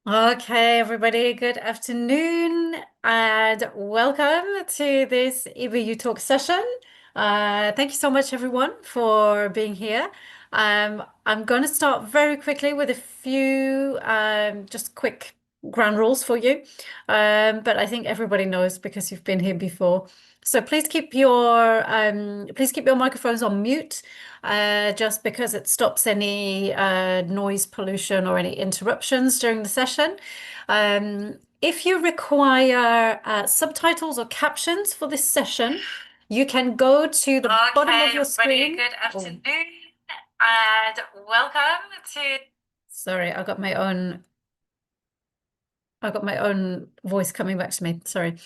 Okay, everybody, good afternoon and welcome to this EBU talk session. Thank you so much, everyone, for being here. I'm going to start very quickly with a few just quick ground rules for you. But I think everybody knows because you've been here before. So please keep your microphones on mute, just because it stops any noise pollution or any interruptions during the session. If you require subtitles or captions for this session, you can go to the bottom of your screen. Good afternoon and welcome to. Sorry, I've got my own voice coming back to me. Sorry.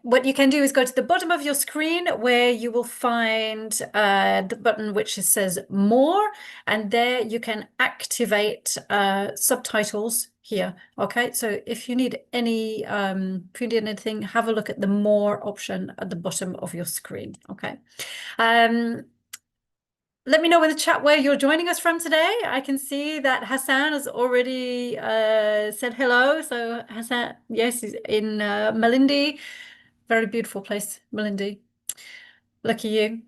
What you can do is go to the bottom of your screen where you will find the button which says More, and there you can activate subtitles here. Okay, so if you need anything, have a look at the More option at the bottom of your screen. Okay. Let me know in the chat where you're joining us from today. I can see that Hassan has already said hello. So Hassan, yes, he's in Malindi. Very beautiful place, Malindi. Lucky you.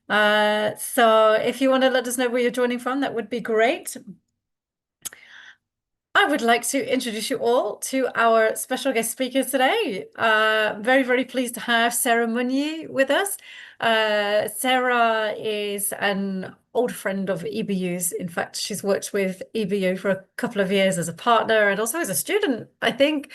So if you want to let us know where you're joining from, that would be great. I would like to introduce you all to our special guest speakers today. Very, very pleased to have Sarah Munyi with us. Sarah is an old friend of EBU's. In fact, she's worked with EBU for a couple of years as a partner and also as a student, I think.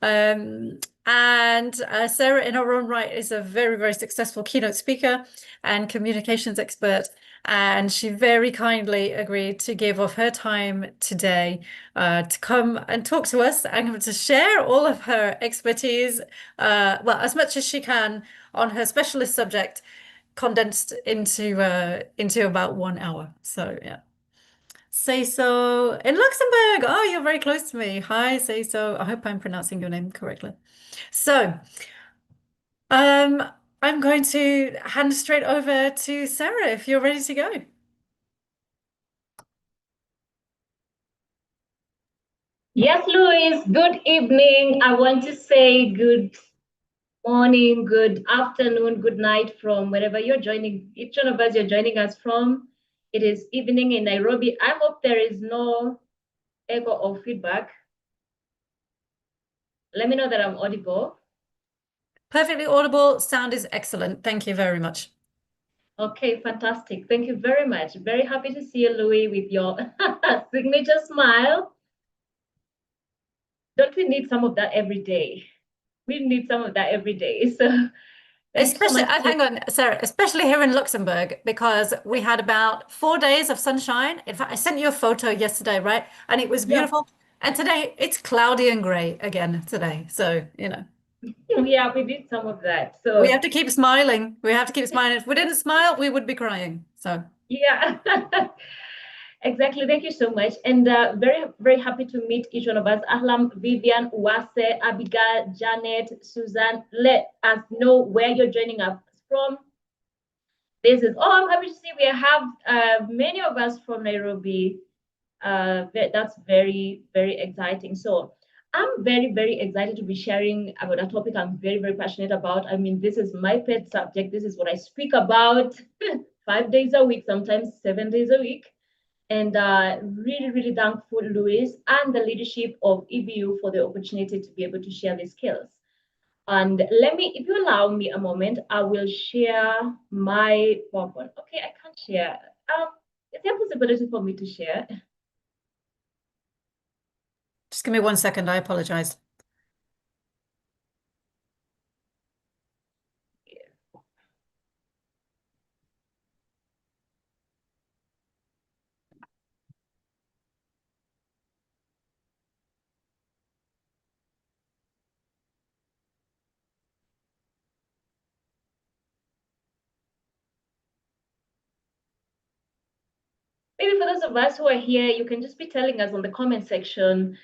And Sarah, in her own right, is a very, very successful keynote speaker and communications expert. And she very kindly agreed to give of her time today to come and talk to us and to share all of her expertise, well, as much as she can on her specialist subject, condensed into about 1 hour. So yeah. Say so in Luxembourg. Oh, you're very close to me. Hi, say so. I hope I'm pronouncing your name correctly. So, um, I'm going to hand straight over to Sarah if you're ready to go. Yes, Louise, good evening. I want to say good morning, good afternoon, good night from wherever you're joining, each one of us you're joining us from. It is evening in Nairobi. I hope there is no echo or feedback. Let me know that I'm audible. Perfectly audible. Sound is excellent. Thank you very much. Okay, fantastic. Thank you very much. Very happy to see you, Louis, with your signature smile. Don't we need some of that every day? We need some of that every day. So thank you so Especially, much. hang on, Sarah, especially here in Luxembourg, because we had about 4 days of sunshine. In fact, I sent you a photo yesterday, right? And it was beautiful. And today it's cloudy and gray again today. So, Yeah, we did some of that. we So have to keep smiling. We have to keep smiling. If we didn't smile, we would be crying. So, yeah, exactly. Thank you so much. And very, very happy to meet each one of us. Ahlam, Vivian, Uwase, Abigail, Janet, Suzanne. Let us know where you're joining us from. I'm happy to see we have many of us from Nairobi. That's very, very exciting. So I'm very, very excited to be sharing about a topic I'm very, very passionate about. I mean, this is my pet subject. This is what I speak about 5 days a week, sometimes 7 days a week. And really, really thankful, Luis, and the leadership of EBU for the opportunity to be able to share these skills. And if you allow me a moment, I will share my PowerPoint. Okay, I can't share. Is there a possibility for me to share? just give me 1 second. I apologize. Maybe for those of us who are here, you can just be telling us on the comment section,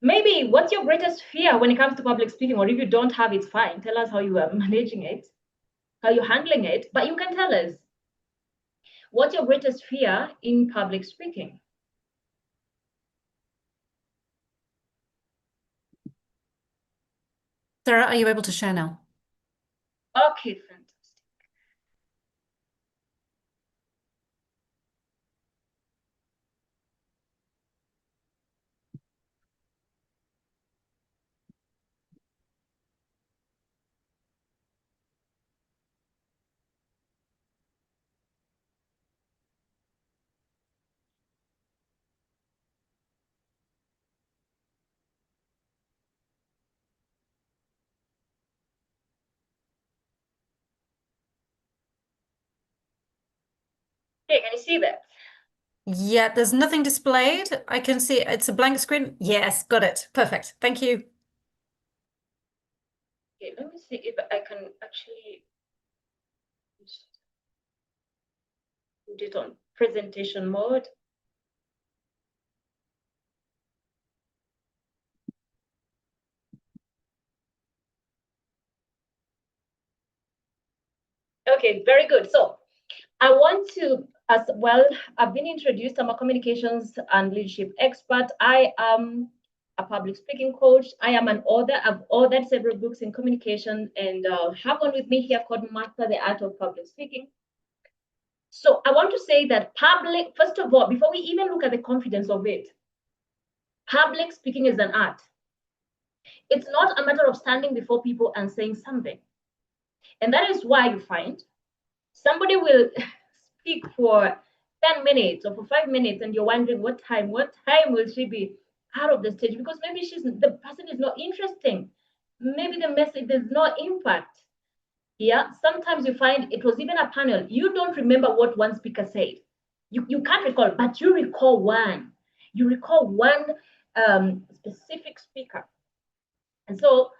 maybe what's your greatest fear when it comes to public speaking, or if you don't have, it's fine. Tell us how you are managing it, how you're handling it, but you can tell us, what's your greatest fear in public speaking? Sarah, are you able to share now? Okay, fantastic. Okay, can you see that? Yeah, there's nothing displayed. I can see it's a blank screen. Yes, got it. Perfect. Thank you. Okay, let me see if I can actually put it on presentation mode. Okay, very good. So I want to, as well, I've been introduced. I'm a communications and leadership expert. I am a public speaking coach. I am an author. I've authored several books in communication and have one with me here called Master the Art of Public Speaking. So I want to say that public, first of all, before we even look at the confidence of it, public speaking is an art. It's not a matter of standing before people and saying something. And that is why you find somebody will speak for 10 minutes or for 5 minutes, and you're wondering what time will she be out of the stage? Because maybe the person is not interesting. Maybe the message, there's no impact. Yeah, sometimes you find it was even a panel. You don't remember what one speaker said. You can't recall, but you recall one. You recall one specific speaker. And so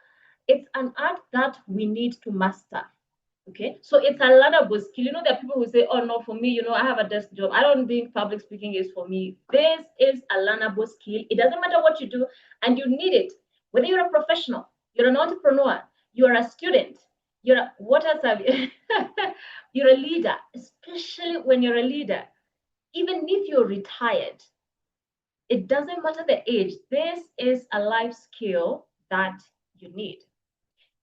it's an art that we need to master. Okay, so it's a learnable skill. You know, there are people who say, oh no, for me, I have a desk job. I don't think public speaking is for me. This is a learnable skill. It doesn't matter what you do, and you need it. Whether you're a professional, you're an entrepreneur, you're a student, what else have you? You're a leader, especially when you're a leader. Even if you're retired, it doesn't matter the age. This is a life skill that you need.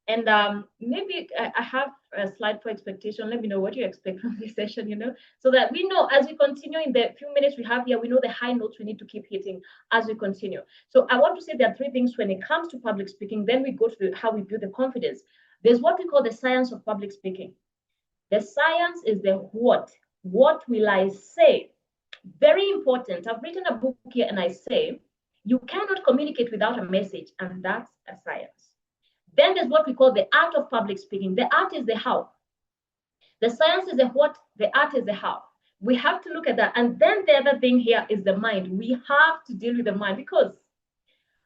And maybe I have a slide for expectation. Let me know what you expect from this session, so that we know as we continue in the few minutes we have here, we know the high notes we need to keep hitting as we continue. So I want to say there are three things when it comes to public speaking. Then we go to how we build the confidence. There's what we call the science of public speaking. The science is the what. What will I say? Very important. I've written a book here and I say, you cannot communicate without a message, and that's a science. Then there's what we call the art of public speaking. The art is the how. The science is the what, the art is the how. We have to look at that. And then the other thing here is the mind. We have to deal with the mind, because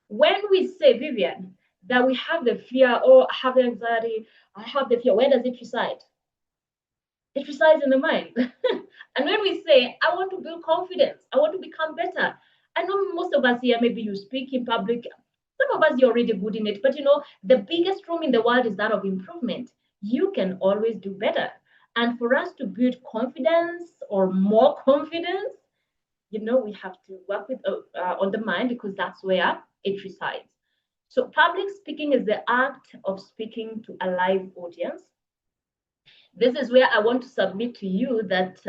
when we say, Vivian, that we have the fear, or I have the anxiety, I have the fear, where does it reside? It resides in the mind. And when we say, I want to build confidence, I want to become better. I know most of us here, maybe you speak in public. Some of us, you're already good in it, but the biggest room in the world is that of improvement. You can always do better. And for us to build confidence or more confidence, we have to work with on the mind, because that's where it resides. So public speaking is the act of speaking to a live audience. This is where I want to submit to you that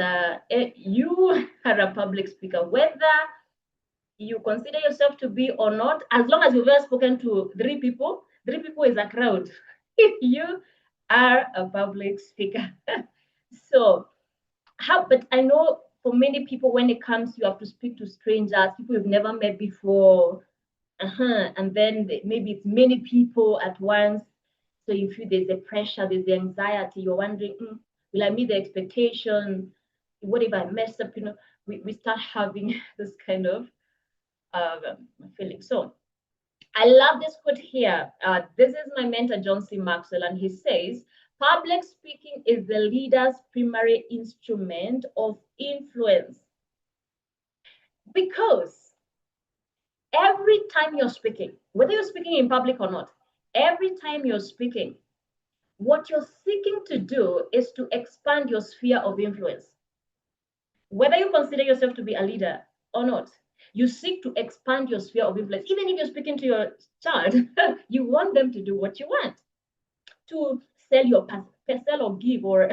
you are a public speaker, whether you consider yourself to be or not, as long as you've ever spoken to three people is a crowd. You are a public speaker. So but I know for many people, when it comes, you have to speak to strangers, people you've never met before. And then maybe it's many people at once. So you feel there's the pressure, there's the anxiety. You're wondering, will I meet the expectation? What if I mess up? We start having this kind of feeling. So I love this quote here. This is my mentor, John C. Maxwell, and he says, public speaking is the leader's primary instrument of influence. Because every time you're speaking, whether you're speaking in public or not, every time you're speaking, what you're seeking to do is to expand your sphere of influence, whether you consider yourself to be a leader or not. You seek to expand your sphere of influence. Even if you're speaking to your child, you want them to do what you want, to sell or give or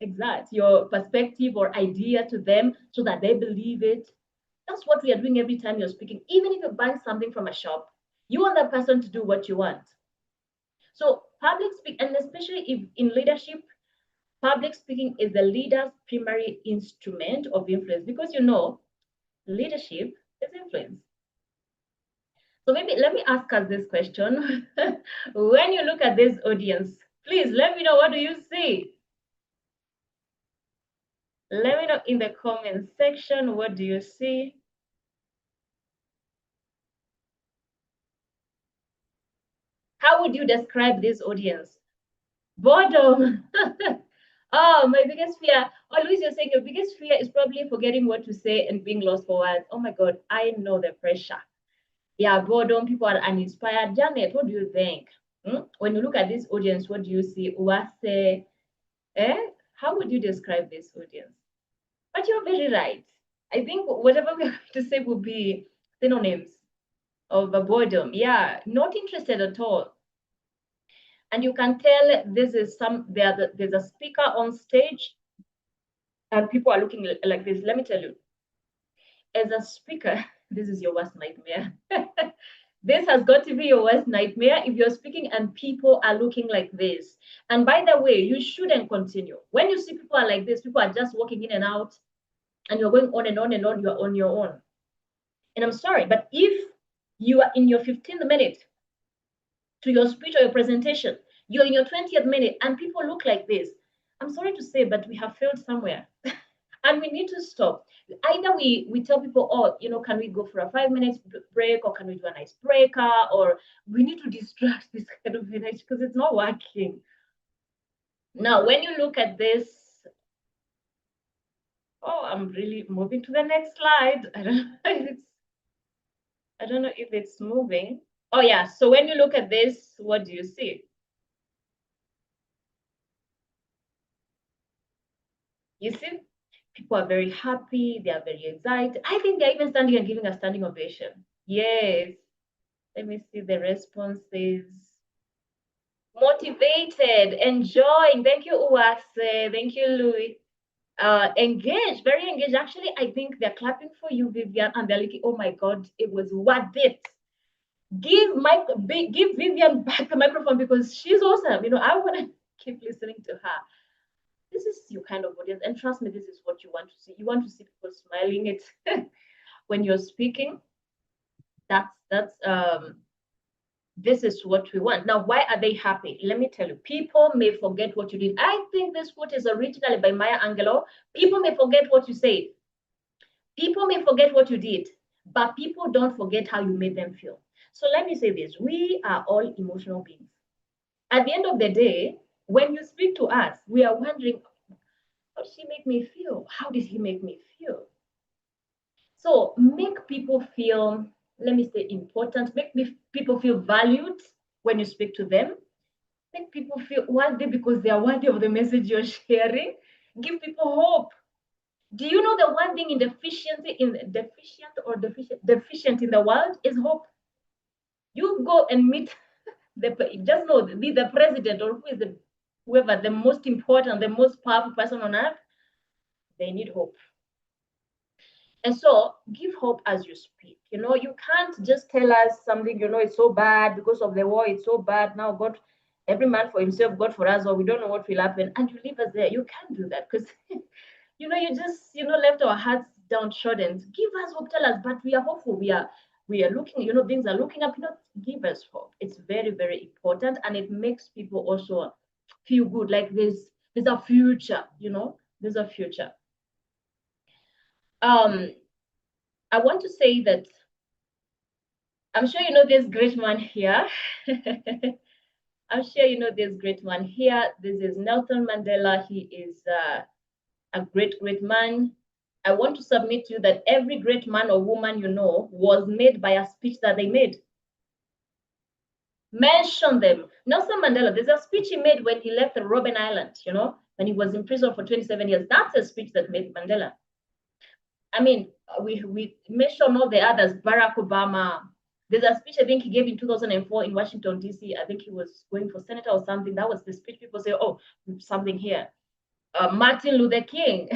exact your perspective or idea to them so that they believe it. That's what we are doing every time you're speaking. Even if you're buying something from a shop, you want that person to do what you want. So public speak, and especially if in leadership, public speaking is the leader's primary instrument of influence, because leadership is influence. So maybe let me ask us this question. When you look at this audience, please let me know, what do you see? Let me know in the comment section, what do you see? How would you describe this audience? Boredom. Oh, my biggest fear. Oh, Luis, you're saying your biggest fear is probably forgetting what to say and being lost for words. Oh my God, I know the pressure. Yeah, boredom, people are uninspired. Janet, what do you think? When you look at this audience, what do you see? Uwase, how would you describe this audience? But you're very right. I think whatever we're going to say will be synonyms of boredom. Yeah, not interested at all. And you can tell this is there's a speaker on stage and people are looking like this. Let me tell you, as a speaker, this is your worst nightmare. This has got to be your worst nightmare if you're speaking and people are looking like this. And by the way, you shouldn't continue. When you see people are like this, people are just walking in and out, and you're going on and on and on, you're on your own. And I'm sorry, but if you are in your 15th minute to your speech or your presentation, you're in your 20th minute and people look like this, I'm sorry to say, but we have failed somewhere. And we need to stop. Either we tell people, oh, can we go for a 5 minutes break, or can we do an icebreaker, or we need to distract this kind of energy because it's not working. Now, when you look at this, oh, I'm really moving to the next slide. I don't know if it's moving. Oh yeah, so when you look at this, what do you see? You see, people are very happy, they are very excited. I think they're even standing and giving a standing ovation. Yes. Let me see the responses. Motivated, enjoying. Thank you, Uwase. Thank you, Louis. Engaged, very engaged. Actually, I think they're clapping for you, Vivian, and they're like, oh my God, it was worth it. Give Vivian back the microphone because she's awesome. I want to keep listening to her. This is your kind of audience, and trust me, this is what you want to see. You want to see people smiling. It when you're speaking. This is what we want. Now, why are they happy? Let me tell you, people may forget what you did. I think this quote is originally by Maya Angelou. People may forget what you said. People may forget what you did, but people don't forget how you made them feel. So let me say this, we are all emotional beings. At the end of the day, when you speak to us, we are wondering, how did she make me feel? How did he make me feel? So make people feel, let me say, important. Make people feel valued when you speak to them. Make people feel worthy because they are worthy of the message you're sharing. Give people hope. Do you know the one thing deficient in the world is hope? You go and meet just know, be the president or whoever, the most important, the most powerful person on earth, they need hope. And so give hope as you speak. You can't just tell us something, it's so bad because of the war, it's so bad. Now God, every man for himself, God for us, or we don't know what will happen. And you leave us there. You can't do that because, you just, left our hearts downtrodden. Give us hope, tell us, but we are hopeful. We are looking, things are looking up, give us hope. It's very, very important. And it makes people also feel good. Like there's a future, there's a future. I want to say that I'm sure you know this great man here. I'm sure you know this great man here. This is Nelson Mandela. He is a great, great man. I want to submit to you that every great man or woman was made by a speech that they made. Mention them. Nelson Mandela, there's a speech he made when he left Robben Island, when he was in prison for 27 years. That's a speech that made Mandela. I mean, we mentioned all the others, Barack Obama. There's a speech I think he gave in 2004 in Washington, D.C. I think he was going for senator or something. That was the speech. People say, oh, something here. Martin Luther King.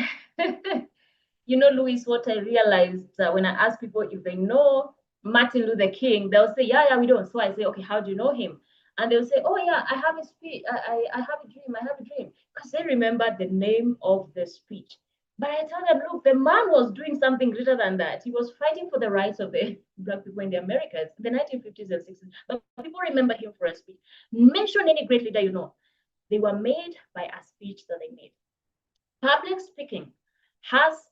You know, Louis, what I realized when I ask people if they know Martin Luther King, they'll say, yeah, we don't. So I say, okay, how do you know him? And they'll say, oh, yeah, I have a speech. I have a dream. Because they remember the name of the speech. But I tell them, look, the man was doing something greater than that. He was fighting for the rights of the Black people in the Americas, the 1950s and 60s. But people remember him for a speech. Mention any great leader you know. They were made by a speech that they made. Public speaking has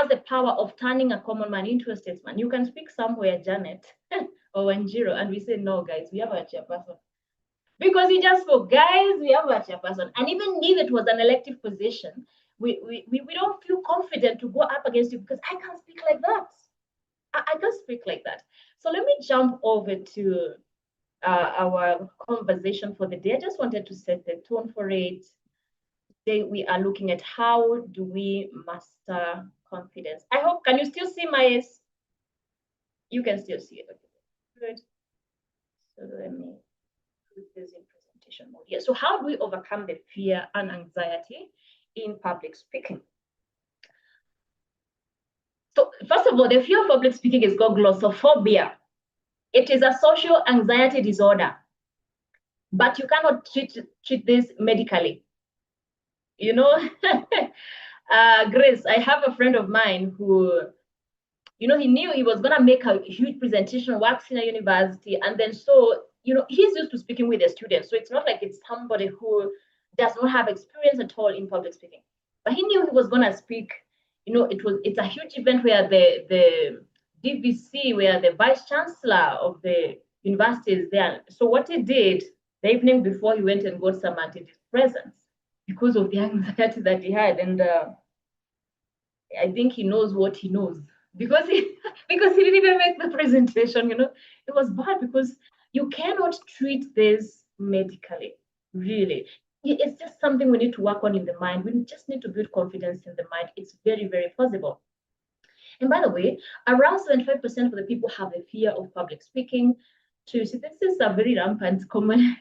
the power of turning a common man into a statesman. You can speak somewhere, Janet or Wanjiro, and we say, no, guys, we have a chairperson. Because he just spoke, guys, we have a chairperson. And even if it was an elective position, we don't feel confident to go up against you because I can't speak like that. I can't speak like that. So let me jump over to our conversation for the day. I just wanted to set the tone for it. Today we are looking at how do we master confidence. I hope, can you still see my, you can still see it. Okay, good. So let me put this in presentation mode here. So how do we overcome the fear and anxiety in public speaking? So first of all, the fear of public speaking is called glossophobia. It is a social anxiety disorder, but you cannot treat this medically. You know, Grace, I have a friend of mine who, you know, he knew he was going to make a huge presentation, works in a university. And then so, you know, he's used to speaking with the students. So it's not like it's somebody who does not have experience at all in public speaking. But he knew he was going to speak. You know, it's a huge event where the DVC, where the vice chancellor of the university is there. So what he did the evening before, he went and got some antidepressants because of the anxiety that he had. And I think he knows what he knows because he didn't even make the presentation. You know, it was bad because you cannot treat this medically, really. It's just something we need to work on in the mind. We just need to build confidence in the mind. It's very, very possible. And by the way, around 75% of the people have a fear of public speaking. Too. So this is a very rampant common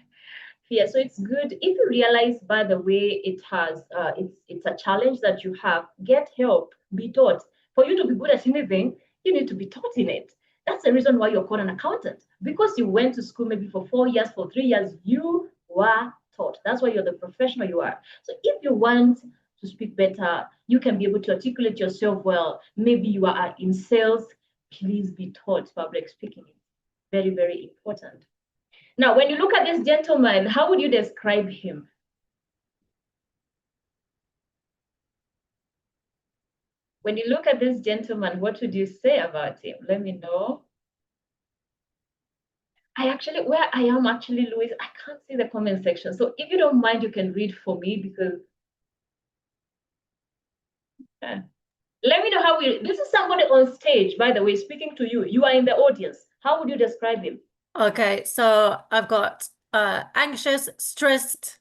fear. So it's good if you realize, by the way, it's a challenge that you have. Get help, be taught. For you to be good at anything, you need to be taught in it. That's the reason why you're called an accountant, because you went to school maybe for 4 years, for 3 years, you were taught. That's why you're the professional you are. So if you want to speak better, you can be able to articulate yourself well. Maybe you are in sales, please be taught public speaking. Very, very important. Now, when you look at this gentleman, how would you describe him? When you look at this gentleman, what would you say about him? Let me know. Where I am actually, Louise, I can't see the comment section. So if you don't mind, you can read for me because let me know how this is somebody on stage, by the way, speaking to you. You are in the audience. How would you describe him? Okay, so I've got anxious, stressed,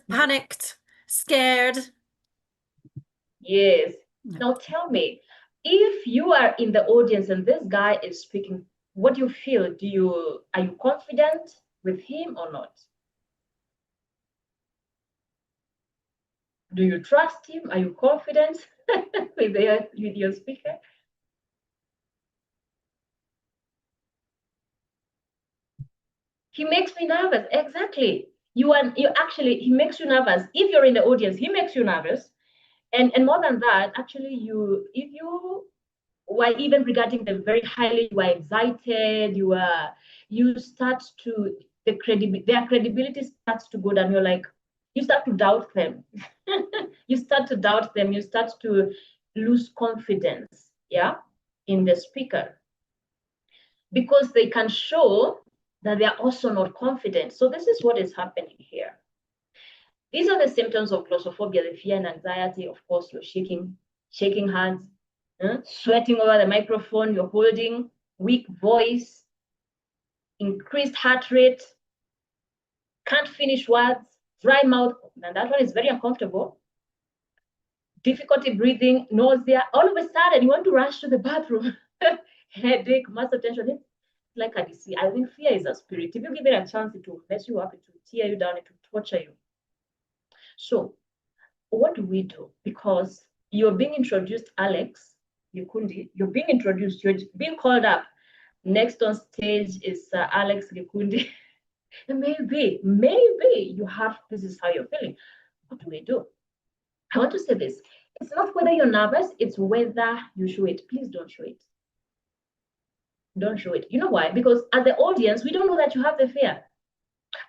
panicked, scared. Yes. Now tell me, if you are in the audience and this guy is speaking, what do you feel? Are you confident with him or not? Do you trust him? Are you confident with your speaker? He makes me nervous. Exactly. He makes you nervous. If you're in the audience, he makes you nervous. And more than that, actually, if you were even regarding them very highly, you are excited, you start to, their credibility starts to go down. You're like, you start to doubt them. You start to doubt them. You start to lose confidence, yeah, in the speaker, because they can show that they are also not confident. So this is what is happening here. These are the symptoms of glossophobia, the fear and anxiety. Of course, you're shaking hands, sweating over the microphone you're holding, weak voice, increased heart rate, can't finish words, dry mouth, and that one is very uncomfortable. difficulty breathing, nausea, all of a sudden you want to rush to the bathroom, headache, muscle tension. It's like a disease. I think fear is a spirit. If you give it a chance, it will mess you up, it will tear you down, it will torture you. So what do we do? Because you're being introduced, Alex Gikundi, you're being introduced, you're being called up. Next on stage is Alex Gikundi. And maybe you have, this is how you're feeling. What do we do? I want to say this. It's not whether you're nervous, it's whether you show it. Please don't show it. Don't show it. You know why? Because as the audience, we don't know that you have the fear.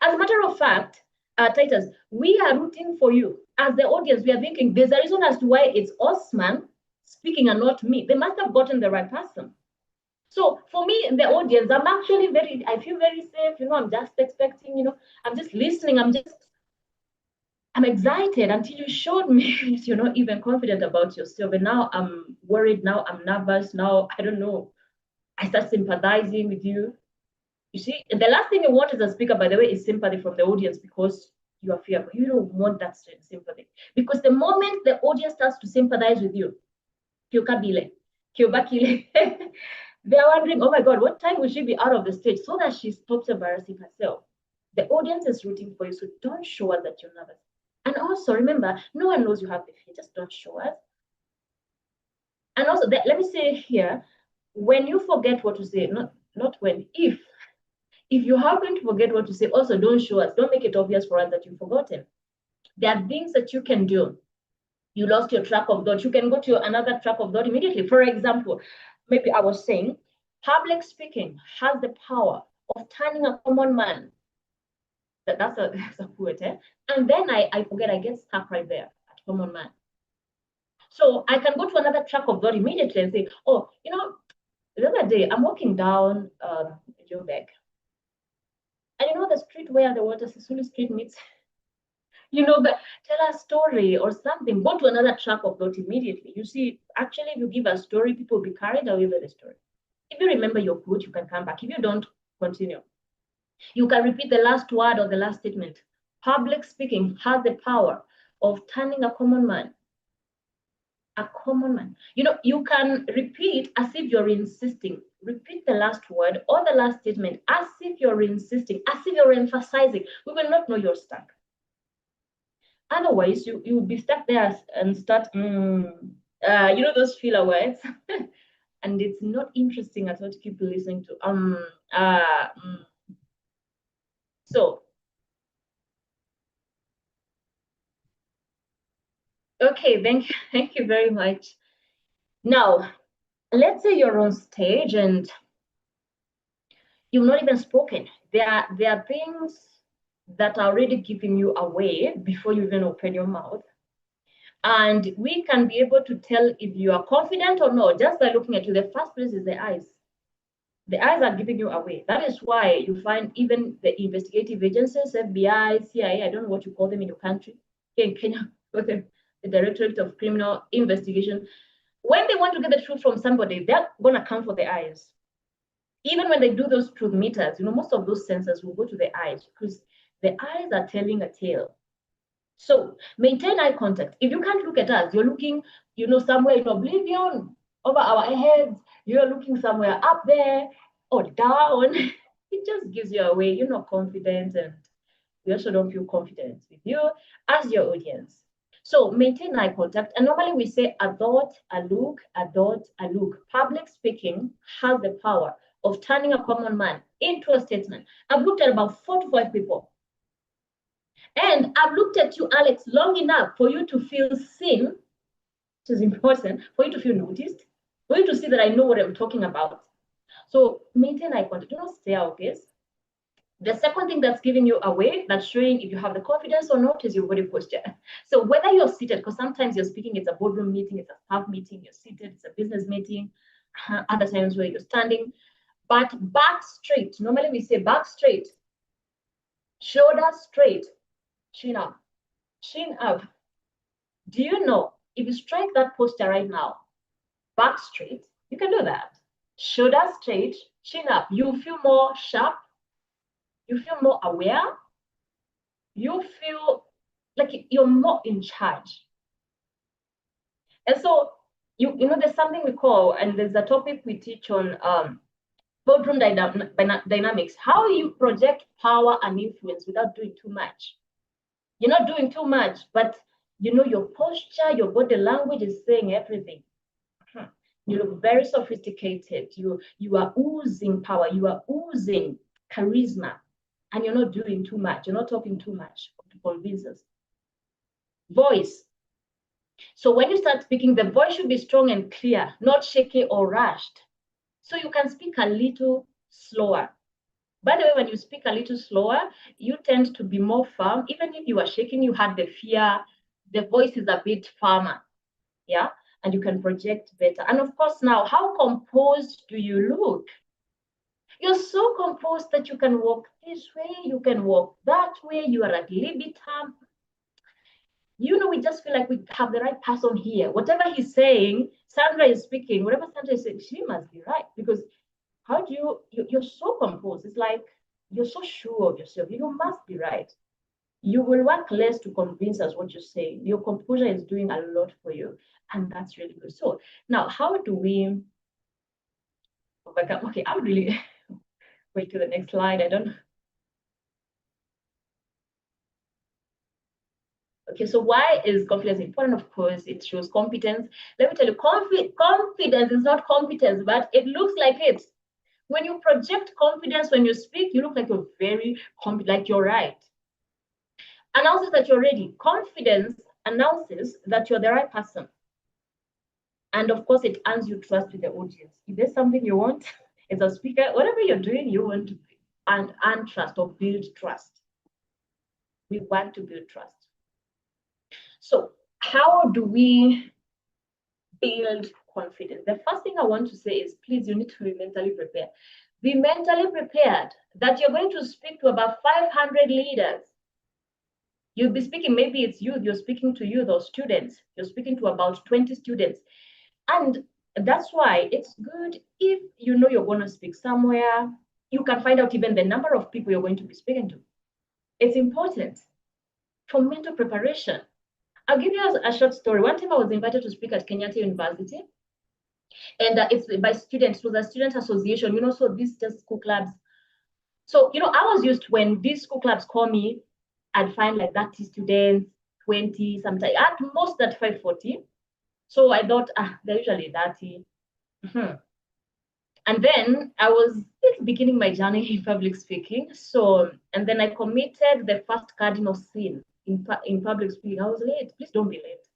As a matter of fact, Titus, we are rooting for you. As the audience, we are thinking there's a reason as to why it's Osman speaking and not me. They must have gotten the right person. So for me, in the audience, I'm actually I feel very safe. I'm just expecting, I'm just listening. I'm excited until you showed me you're not even confident about yourself. And now I'm worried. Now I'm nervous. Now, I don't know. I start sympathizing with you. You see, the last thing you want as a speaker, by the way, is sympathy from the audience because you are fearful. You don't want that sympathy. Because the moment the audience starts to sympathize with you, Kyokabile, Kyobakile, they are wondering, oh my God, what time will she be out of the stage so that she stops embarrassing herself? The audience is rooting for you, so don't show us that you're nervous. And also remember, no one knows you have the fear, just don't show us. And also, let me say here, when you forget what to say, not when, if you happen to forget what to say, also don't show us, don't make it obvious for us that you've forgotten. There are things that you can do. You lost your track of thought, you can go to another track of thought immediately. For example, maybe I was saying, public speaking has the power of turning a common man. That's a quote, eh? And then I forget, I get stuck right there at common man. So I can go to another track of thought immediately and say, oh, the other day I'm walking down Joburg. And the street where the Water Sisulu Street meets, but tell a story or something, go to another track of thought immediately. You see, actually, if you give a story, people will be carried away by the story. If you remember your quote, you can come back. If you don't, continue. You can repeat the last word or the last statement. Public speaking has the power of turning a common man. A common man. You can repeat as if you're insisting. Repeat the last word or the last statement as if you're insisting, as if you're emphasizing. We will not know you're stuck. Otherwise, you will be stuck there and start, those filler words. And it's not interesting at all to keep listening to So, okay, thank you very much. Now, let's say you're on stage and you've not even spoken. There are things that are already giving you away before you even open your mouth. And we can be able to tell if you are confident or not just by looking at you. The first place is the eyes. The eyes are giving you away. That is why you find even the investigative agencies, FBI, CIA, I don't know what you call them in your country, here in Kenya, the Directorate of Criminal Investigation, when they want to get the truth from somebody, they're going to come for the eyes. Even when they do those truth meters, most of those sensors will go to the eyes because the eyes are telling a tale. So maintain eye contact. If you can't look at us, you're looking, somewhere in oblivion over our heads, you're looking somewhere up there or down. It just gives you away. You're not confident, and we also don't feel confident with you as your audience. So maintain eye contact. And normally we say a thought, a look, a thought, a look. Public speaking has the power of turning a common man into a statesman. I've looked at about 4 to 5 people. And I've looked at you, Alex, long enough for you to feel seen, which is important, for you to feel noticed, for you to see that I know what I'm talking about. So maintain eye contact. Do not stare out, guys. The second thing that's giving you away, that's showing if you have the confidence or not, is your body posture. So whether you're seated, because sometimes you're speaking, it's a boardroom meeting, it's a staff meeting, you're seated, it's a business meeting, other times where you're standing, but back straight. Normally we say back straight, shoulders straight, chin up, chin up. Do you know, if you strike that posture right now, back straight, you can do that. Shoulders straight, chin up. You feel more sharp. You feel more aware. You feel like you're more in charge. And so, you know, there's something we call, and there's a topic we teach on boardroom dynamics, how you project power and influence without doing too much. You're not doing too much, but you know, your posture, your body language is saying everything. You look very sophisticated. You are oozing power. You are oozing charisma, and you're not doing too much. You're not talking too much to convince us. Voice. So when you start speaking, the voice should be strong and clear, not shaky or rushed. So you can speak a little slower. By the way, when you speak a little slower, you tend to be more firm. Even if you are shaking, you had the fear, the voice is a bit firmer. Yeah. And you can project better. And of course, now, how composed do you look? You're so composed that you can walk this way, you can walk that way, you are at libitum. You know, we just feel like we have the right person here. Whatever he's saying, Sandra is speaking, whatever Sandra is saying, she must be right. Because how do you're so composed. It's like you're so sure of yourself. You must be right. You will work less to convince us what you're saying. Your composure is doing a lot for you. And that's really good. So now, how do we overcome? Okay, I'm really wait to the next slide. I don't. Okay, so why is confidence important? Of course, it shows competence. Let me tell you, confidence is not competence, but it looks like it. When you project confidence when you speak, you look like you're very confident, like you're right. Announces that you're ready. Confidence announces that you're the right person. And of course, it earns you trust with the audience. If there's something you want as a speaker, whatever you're doing, you want to earn trust or build trust. We want to build trust. So how do we build confidence? The first thing I want to say is, please, you need to be mentally prepared. Be mentally prepared that you're going to speak to about 500 leaders. You'll be speaking, maybe it's youth, you're speaking to youth or students. You're speaking to about 20 students. And that's why it's good if you know you're going to speak somewhere, you can find out even the number of people you're going to be speaking to. It's important for mental preparation. I'll give you a short story. One time I was invited to speak at Kenyatta University, and it's by students. It was a student association, you know, so these just school clubs. So, you know, I was used when these school clubs call me, I'd find like 30 students, 20, sometimes at most at 540. So I thought, they're usually 30. And then I was beginning my journey in public speaking. So, and then I committed the first cardinal sin in public speaking. I was late. Please don't be late.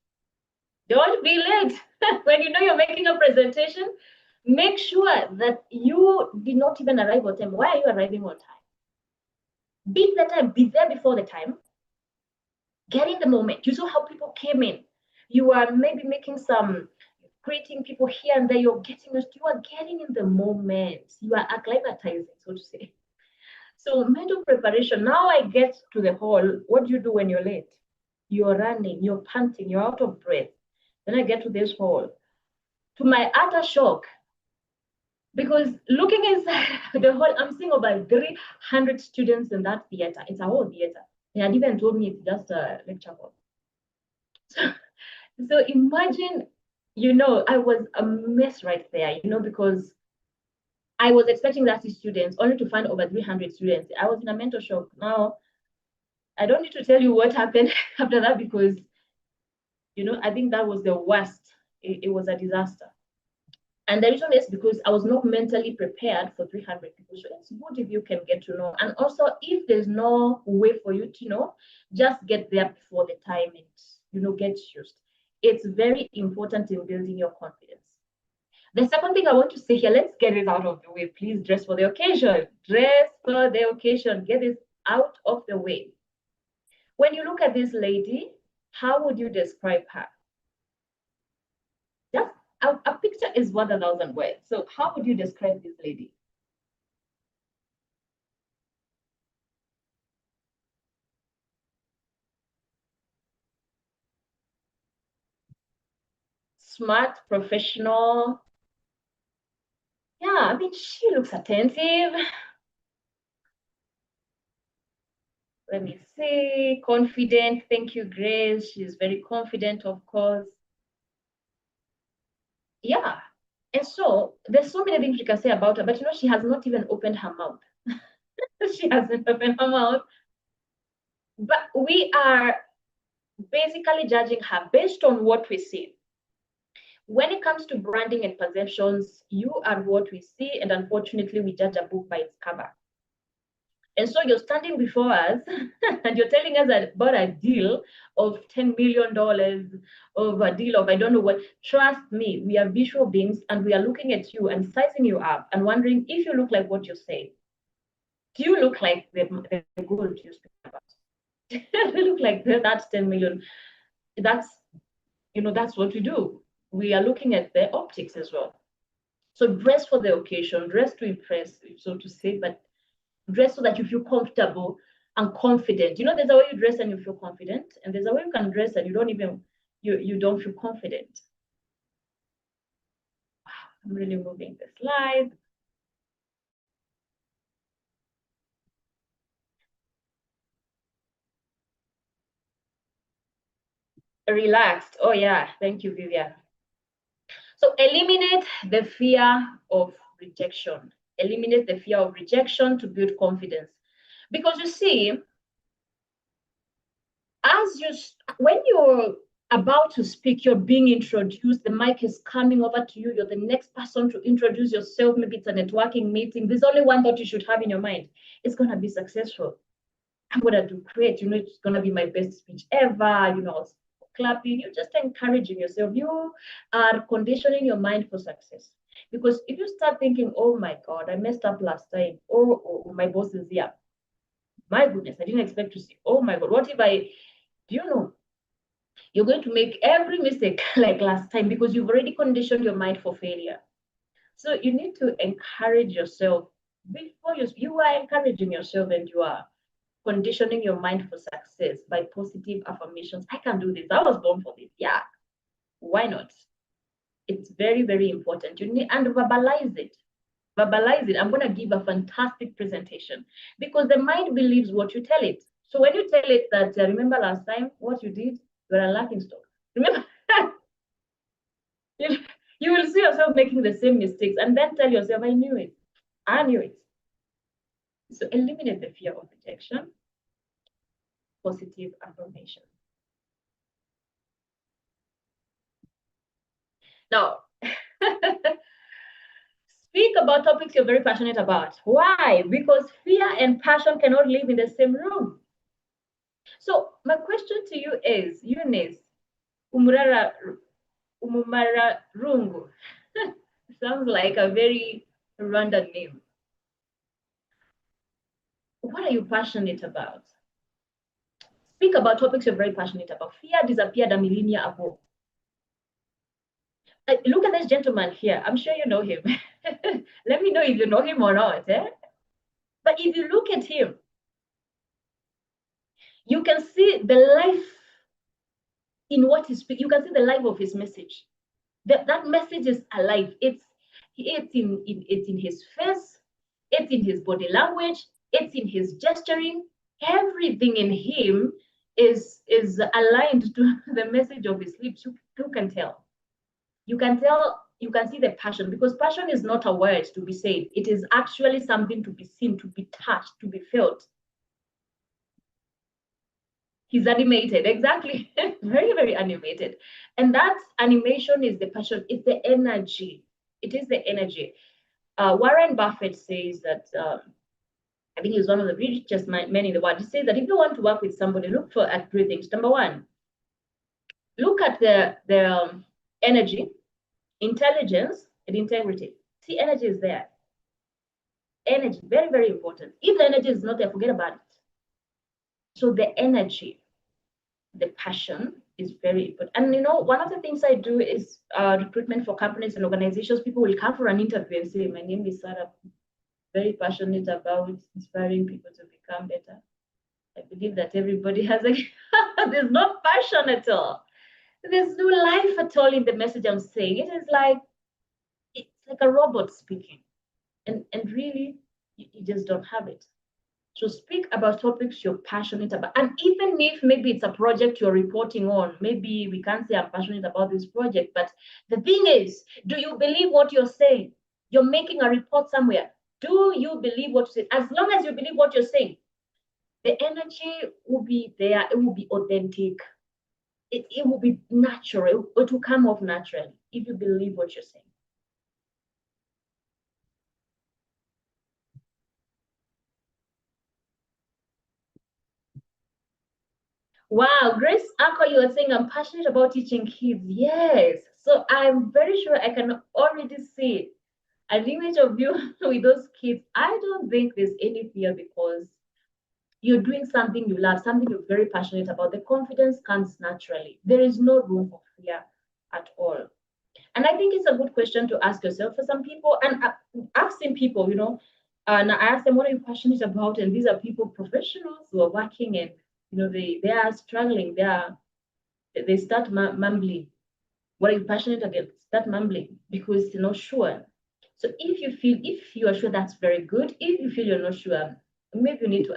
Don't be late. When you know you're making a presentation, make sure that you did not even arrive on time. Why are you arriving on time? Beat the time. Be there before the time. Get in the moment. You saw how people came in. You are maybe making some greeting people here and there. You are getting in the moment. You are acclimatizing, so to say. So mental preparation. Now I get to the hall. What do you do when you're late? You're running, you're panting, you're out of breath. Then I get to this hall. To my utter shock, because looking inside the hall, I'm seeing about 300 students in that theater. It's a whole theater. They had even told me it's just a lecture hall. So imagine, you know, I was a mess right there, you know, because I was expecting 30 students only to find over 300 students. I was in a mental shock. Now, I don't need to tell you what happened after that because, you know, I think that was the worst. It was a disaster. And the reason is because I was not mentally prepared for 300 people. So it's good if you can get to know. And also, if there's no way for you to know, just get there before the time and, you know, get used. It's very important in building your confidence. The second thing I want to say here, let's get it out of the way. Please dress for the occasion. Dress for the occasion. Get it out of the way. When you look at this lady, how would you describe her? Just a picture is worth 1,000 words. So how would you describe this lady? Smart, professional. Yeah, I mean, she looks attentive. Let me see. Confident. Thank you, Grace. She's very confident, of course. Yeah. And so there's so many things you can say about her, but she has not even opened her mouth. She hasn't opened her mouth. But we are basically judging her based on what we see. When it comes to branding and perceptions, you are what we see, and unfortunately, we judge a book by its cover. And so you're standing before us and you're telling us about a deal of $10 million, of a deal of I don't know what. Trust me, we are visual beings and we are looking at you and sizing you up and wondering if you look like what you say. Do you look like the gold you speak about? Do you look like that's 10 million? That's what we do. We are looking at the optics as well. So dress for the occasion, dress to impress, so to say, but dress so that you feel comfortable and confident. There's a way you dress and you feel confident, and there's a way you can dress and you don't feel confident. I'm really moving the slide. Relaxed. Oh yeah, thank you, Vivian. So eliminate the fear of rejection. Eliminate the fear of rejection to build confidence. Because you see, when you're about to speak, you're being introduced, the mic is coming over to you, you're the next person to introduce yourself, maybe it's a networking meeting, there's only one thought you should have in your mind: it's going to be successful. I'm going to do great, it's going to be my best speech ever, clapping. You're just encouraging yourself. You are conditioning your mind for success. Because if you start thinking, oh my God, I messed up last time, oh, my boss is here, my goodness, I didn't expect to see, oh my God, what if you're going to make every mistake like last time, because you've already conditioned your mind for failure. So you need to encourage yourself before you are encouraging yourself, and you are conditioning your mind for success by positive affirmations. I can do this. I was born for this. Yeah. Why not? It's very, very important. You need and verbalize it. Verbalize it. I'm going to give a fantastic presentation, because the mind believes what you tell it. So when you tell it that, remember last time what you did, you're a laughing stock. Remember, you will see yourself making the same mistakes and then tell yourself, I knew it. I knew it. So eliminate the fear of rejection. Positive affirmation. Now, speak about topics you're very passionate about. Why? Because fear and passion cannot live in the same room. So my question to you is, Eunice Umumararungu. Sounds like a very Rwandan name. What are you passionate about? Speak about topics you're very passionate about. Fear disappeared a millennia ago. Look at this gentleman here. I'm sure you know him. Let me know if you know him or not. But if you look at him, you can see the life in what he speaks. You can see the life of his message. That message is alive. It's in his face. It's in his body language. It's in his gesturing. Everything in him is aligned to the message of his lips. You can tell. You can tell, you can see the passion, because passion is not a word to be said. It is actually something to be seen, to be touched, to be felt. He's animated, exactly. Very, very animated. And that animation is the passion, it's the energy. It is the energy. Warren Buffett says that, I think he's one of the richest men in the world. He says that if you want to work with somebody, look at three things. Number one, look at the energy, intelligence, and integrity. See, energy is there. Energy, very, very important. If the energy is not there, forget about it. So the energy, the passion is very important. And one of the things I do is recruitment for companies and organizations. People will come for an interview and say, my name is Sarah, very passionate about inspiring people to become better. I believe that everybody has there's no passion at all. There's no life at all in the message I'm saying. It's like a robot speaking. And really, you just don't have it. So speak about topics you're passionate about. And even if maybe it's a project you're reporting on, maybe we can't say I'm passionate about this project, but the thing is, do you believe what you're saying? You're making a report somewhere. Do you believe what you're saying? As long as you believe what you're saying, the energy will be there. It will be authentic. It will be natural. It will come off naturally if you believe what you're saying. Wow, Grace Ako, you were saying I'm passionate about teaching kids. Yes. So I'm very sure I can already see an image of you with those kids. I don't think there's any fear because you're doing something you love, something you're very passionate about. The confidence comes naturally. There is no room for fear at all. And I think it's a good question to ask yourself for some people. And I've seen people, and I ask them, what are you passionate about? And these are people, professionals who are working and, they are struggling. They start mumbling. What are you passionate about? Start mumbling because you're not sure. So if you are sure, that's very good. If you feel you're not sure, maybe you need to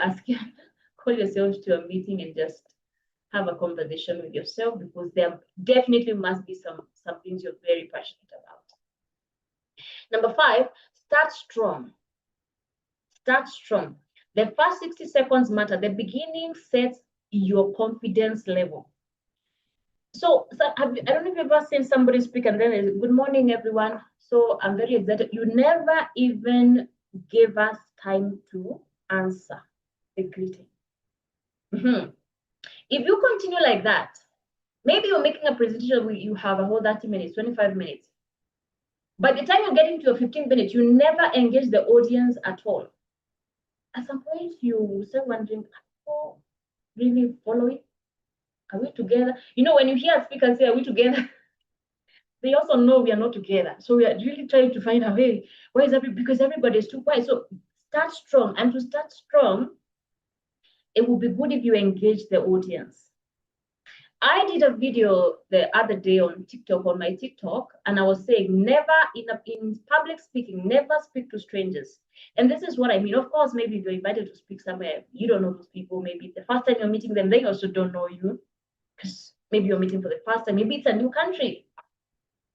call yourself to a meeting and just have a conversation with yourself because there definitely must be some things you're very passionate about. Number 5, start strong. Start strong. The first 60 seconds matter. The beginning sets your confidence level. So I don't know if you've ever seen somebody speak and then good morning, everyone. So I'm very excited. You never even gave us time to answer the greeting. If you continue like that, maybe you're making a presentation where you have a whole 30 minutes, 25 minutes. By the time you're getting to your 15 minutes, you never engage the audience at all. At some point, you start wondering, oh, really following? Are we together? When you hear speakers say, are we together? They also know we are not together. So we are really trying to find a way. Why is because everybody is too quiet. So start strong. And to start strong, it would be good if you engage the audience. I did a video the other day on TikTok, on my TikTok, and I was saying never in public speaking, never speak to strangers. And this is what I mean. Of course, maybe if you're invited to speak somewhere, you don't know those people. Maybe the first time you're meeting them, they also don't know you because maybe you're meeting for the first time. Maybe it's a new country.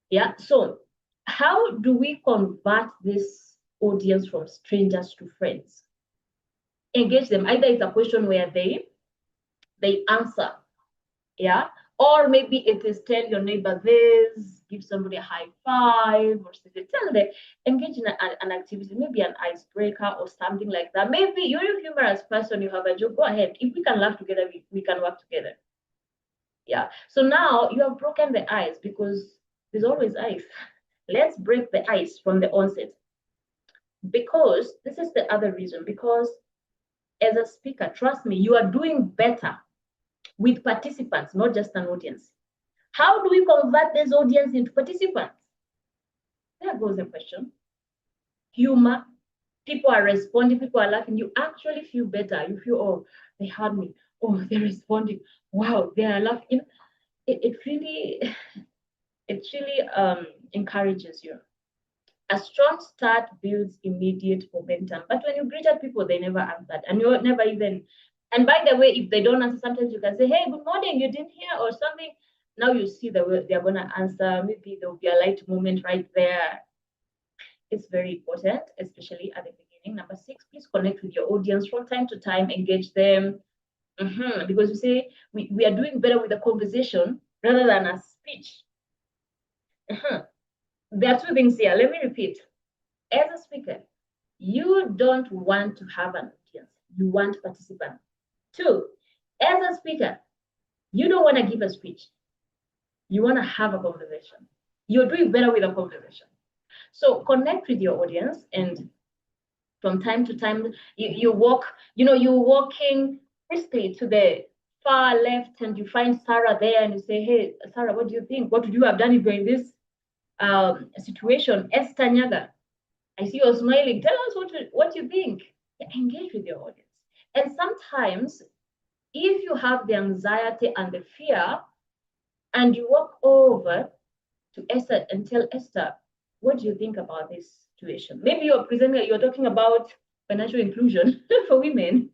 Yeah. So how do we convert this audience from strangers to friends? Engage them. Either it's a question where they answer. Yeah. Or maybe it is tell your neighbor this, give somebody a high five, or tell them, engage in an activity, maybe an icebreaker or something like that. Maybe you're a humorous person, you have a joke, go ahead. If we can laugh together, we can work together. Yeah. So now you have broken the ice because there's always ice. Let's break the ice from the onset. Because this is the other reason, because as a speaker, trust me, you are doing better with participants, not just an audience. How do we convert this audience into participants? There goes the question. Humor. People are responding, people are laughing. You actually feel better. You feel, oh, they heard me. Oh, they're responding. Wow, they are laughing. It really encourages you. A strong start builds immediate momentum. But when you greeted people, they never answered. And you're never even, and by the way, if they don't answer, sometimes you can say, hey, good morning, you didn't hear or something. Now you see that they're going to answer. Maybe there will be a light moment right there. It's very important, especially at the beginning. Number 6, please connect with your audience from time to time, engage them. Because you say we are doing better with a conversation rather than a speech. There are 2 things here. Let me repeat. As a speaker, you don't want to have an audience. You want participants. 2, as a speaker, you don't want to give a speech. You want to have a conversation. You're doing better with a conversation. So connect with your audience, and from time to time, you walk, you're walking briskly to the far left and you find Sarah there and you say, hey, Sarah, what do you think? What would you have done if you're in this situation? Esther Nyaga, I see you're smiling. Tell us what you think. Engage with your audience. And sometimes, if you have the anxiety and the fear, and you walk over to Esther and tell Esther, what do you think about this situation? Maybe you're talking about financial inclusion for women.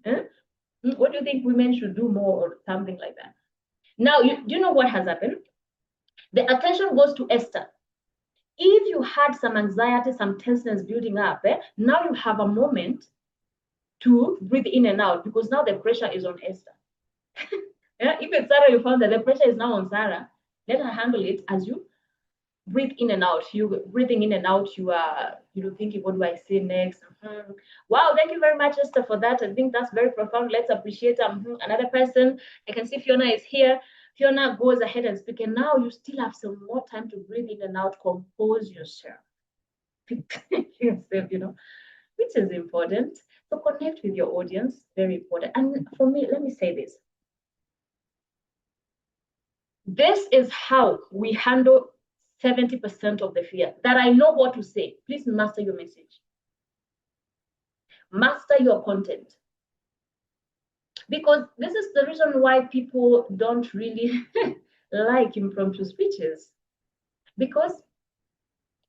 What do you think women should do more or something like that? Now, do you know what has happened? The attention goes to Esther. If you had some anxiety, some tenseness building up, now you have a moment to breathe in and out because now the pressure is on Esther. Yeah? If it's Sarah, you found that the pressure is now on Sarah. Let her handle it as you breathe in and out. You breathing in and out, you are thinking, what do I say next? Wow, thank you very much, Esther, for that. I think that's very profound. Let's appreciate another person. I can see Fiona is here. Fiona goes ahead and speaks, and now you still have some more time to breathe in and out, compose yourself. Yourself, which is important. So connect with your audience, very important. And for me, let me say this. This is how we handle 70% of the fear. That I know what to say. Please master your message. Master your content. Because this is the reason why people don't really like impromptu speeches. Because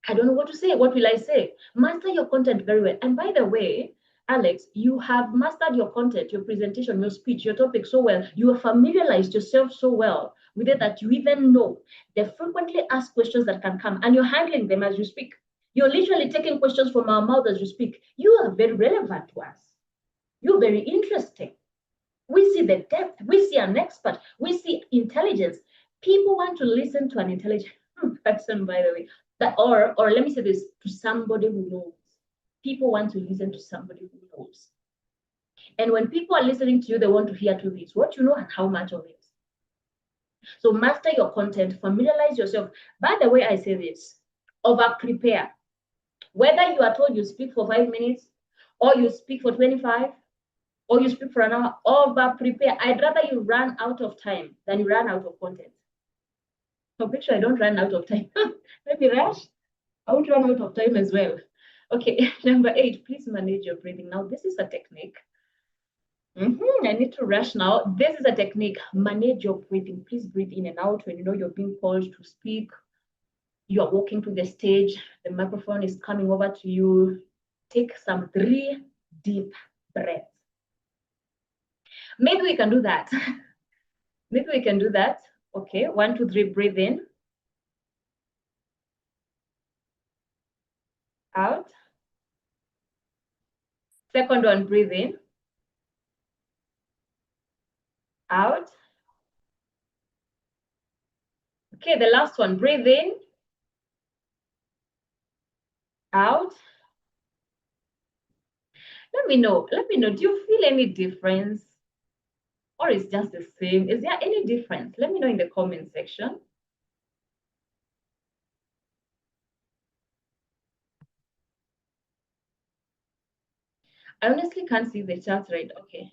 I don't know what to say. What will I say? Master your content very well. And by the way, Alex, you have mastered your content, your presentation, your speech, your topic so well. You have familiarized yourself so well with it that you even know the frequently asked questions that can come, and you're handling them as you speak. You're literally taking questions from our mouth as you speak. You are very relevant to us. You're very interesting. We see the depth. We see an expert. We see intelligence. People want to listen to an intelligent person, by the way. Or let me say this, to somebody who knows. People want to listen to somebody who knows. And when people are listening to you, they want to hear two things: what you know and how much of it. So master your content, familiarize yourself. By the way, I say this, over prepare. Whether you are told you speak for 5 minutes, or you speak for 25, or you speak for an hour, over prepare. I'd rather you run out of time than you run out of content. So make sure I don't run out of time. Let me rush. I won't run out of time as well. Okay, number 8, please manage your breathing. Now, this is a technique. I need to rush now. This is a technique. Manage your breathing. Please breathe in and out when you know you're being called to speak. You are walking to the stage. The microphone is coming over to you. Take some 3 deep breaths. Maybe we can do that. Maybe we can do that. Okay, 1, 2, 3, breathe in. Out. Second one, breathe in. Out. Okay, the last one, breathe in. Out. Let me know, do you feel any difference? Or is just the same? Is there any difference? Let me know in the comment section. I honestly can't see the chat right. Okay.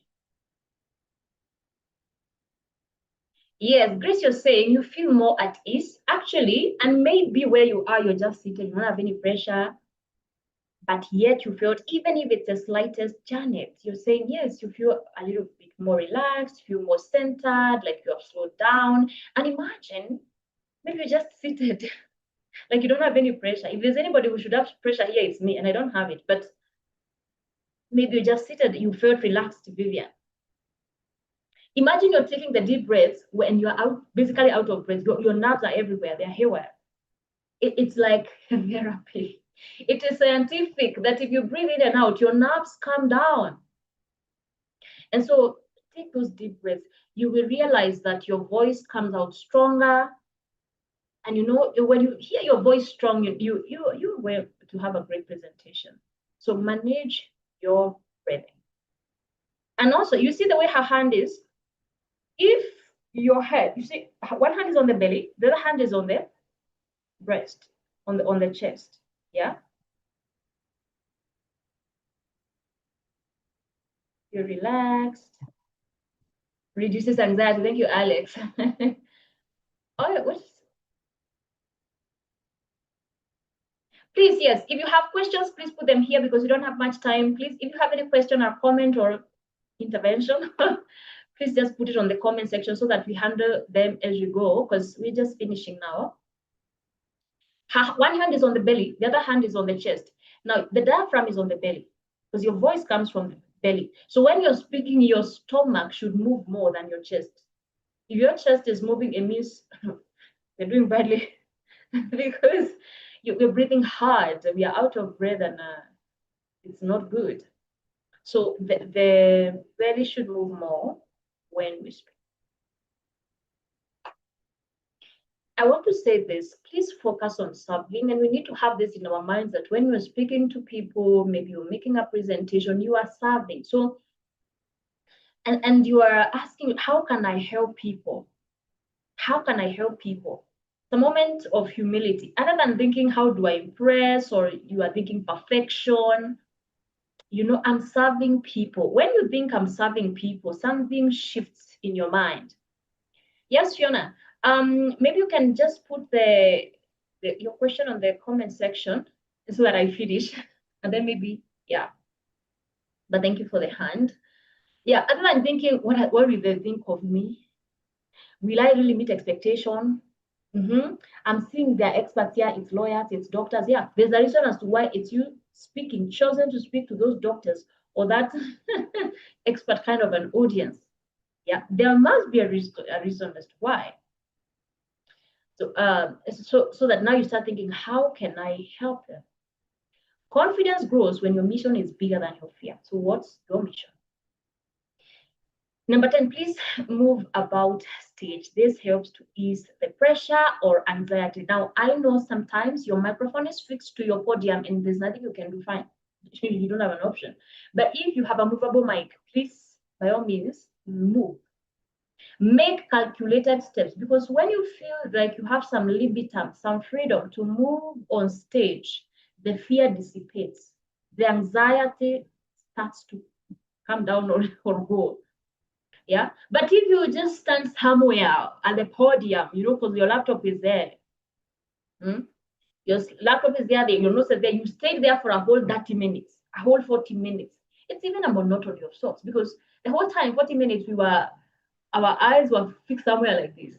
Yes, Grace, you're saying you feel more at ease, actually, and maybe where you are, you're just seated, you don't have any pressure, but yet you felt, even if it's the slightest, Janet, you're saying, yes, you feel a little bit more relaxed, feel more centered, like you have slowed down. And imagine, maybe you're just seated, like you don't have any pressure. If there's anybody who should have pressure here, it's me, and I don't have it, but maybe you're just seated, you felt relaxed, Vivian. Imagine you're taking the deep breaths when you're basically out of breath. Your nerves are everywhere, they're haywire. It's like therapy. It is scientific that if you breathe in and out, your nerves calm down. And so take those deep breaths. You will realize that your voice comes out stronger. And when you hear your voice strong, you will to have a great presentation. So manage your breathing. And also, you see the way her hand is? If your head, you see, one hand is on the belly, the other hand is on the breast, on the chest, yeah? You're relaxed, reduces anxiety. Thank you, Alex. Oh, what? Please, yes, if you have questions, please put them here because we don't have much time. Please, if you have any question or comment or intervention, please just put it on the comment section so that we handle them as we go, because we're just finishing now. One hand is on the belly, the other hand is on the chest. Now, the diaphragm is on the belly. because your voice comes from the belly. So when you're speaking, your stomach should move more than your chest. If your chest is moving, it means you're doing badly because you're breathing hard. We are out of breath and it's not good. So the belly should move more when we speak. I want to say this, please focus on serving, and we need to have this in our minds that when you're speaking to people, maybe you're making a presentation, you are serving. So, and you are asking, how can I help people? How can I help people? The moment of humility, other than thinking, how do I impress, or you are thinking perfection, I'm serving people. When you think I'm serving people, something shifts in your mind. Yes, Fiona. Maybe you can just put your question on the comment section so that I finish, and then maybe yeah. But thank you for the hand. Yeah. Other than thinking, what will they think of me? Will I really meet expectation? I'm seeing their experts here. It's lawyers, it's doctors. Yeah, there's a reason as to why it's you speaking, chosen to speak to those doctors or that expert kind of an audience. Yeah, there must be a reason as to why. So that now you start thinking, how can I help them? Confidence grows when your mission is bigger than your fear. So what's your mission? Number 10, please move about stage. This helps to ease the pressure or anxiety. Now, I know sometimes your microphone is fixed to your podium and there's nothing you can do, fine. You don't have an option. But if you have a movable mic, please, by all means, move. Make calculated steps, because when you feel like you have some liberty, some freedom to move on stage, the fear dissipates. The anxiety starts to come down or go. Yeah. But if you just stand somewhere at the podium, because your laptop is there, your laptop is there, your nose is there, you stay there for a whole 30 minutes, a whole 40 minutes. It's even a monotony of sorts, because the whole time, 40 minutes, our eyes were fixed somewhere like this.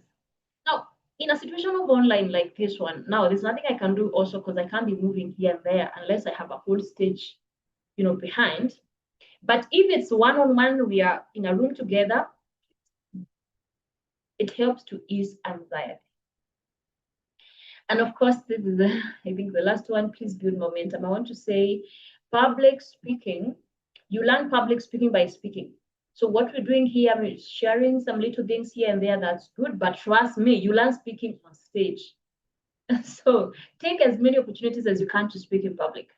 Now, in a situation of online like this one, now there's nothing I can do also because I can't be moving here and there unless I have a whole stage, behind. But if it's one-on-one, we are in a room together, it helps to ease anxiety. And of course, this is, I think, the last one, please build momentum. I want to say public speaking, you learn public speaking by speaking. So what we're doing here is sharing some little things here and there, that's good, but trust me, you learn speaking on stage. So take as many opportunities as you can to speak in public.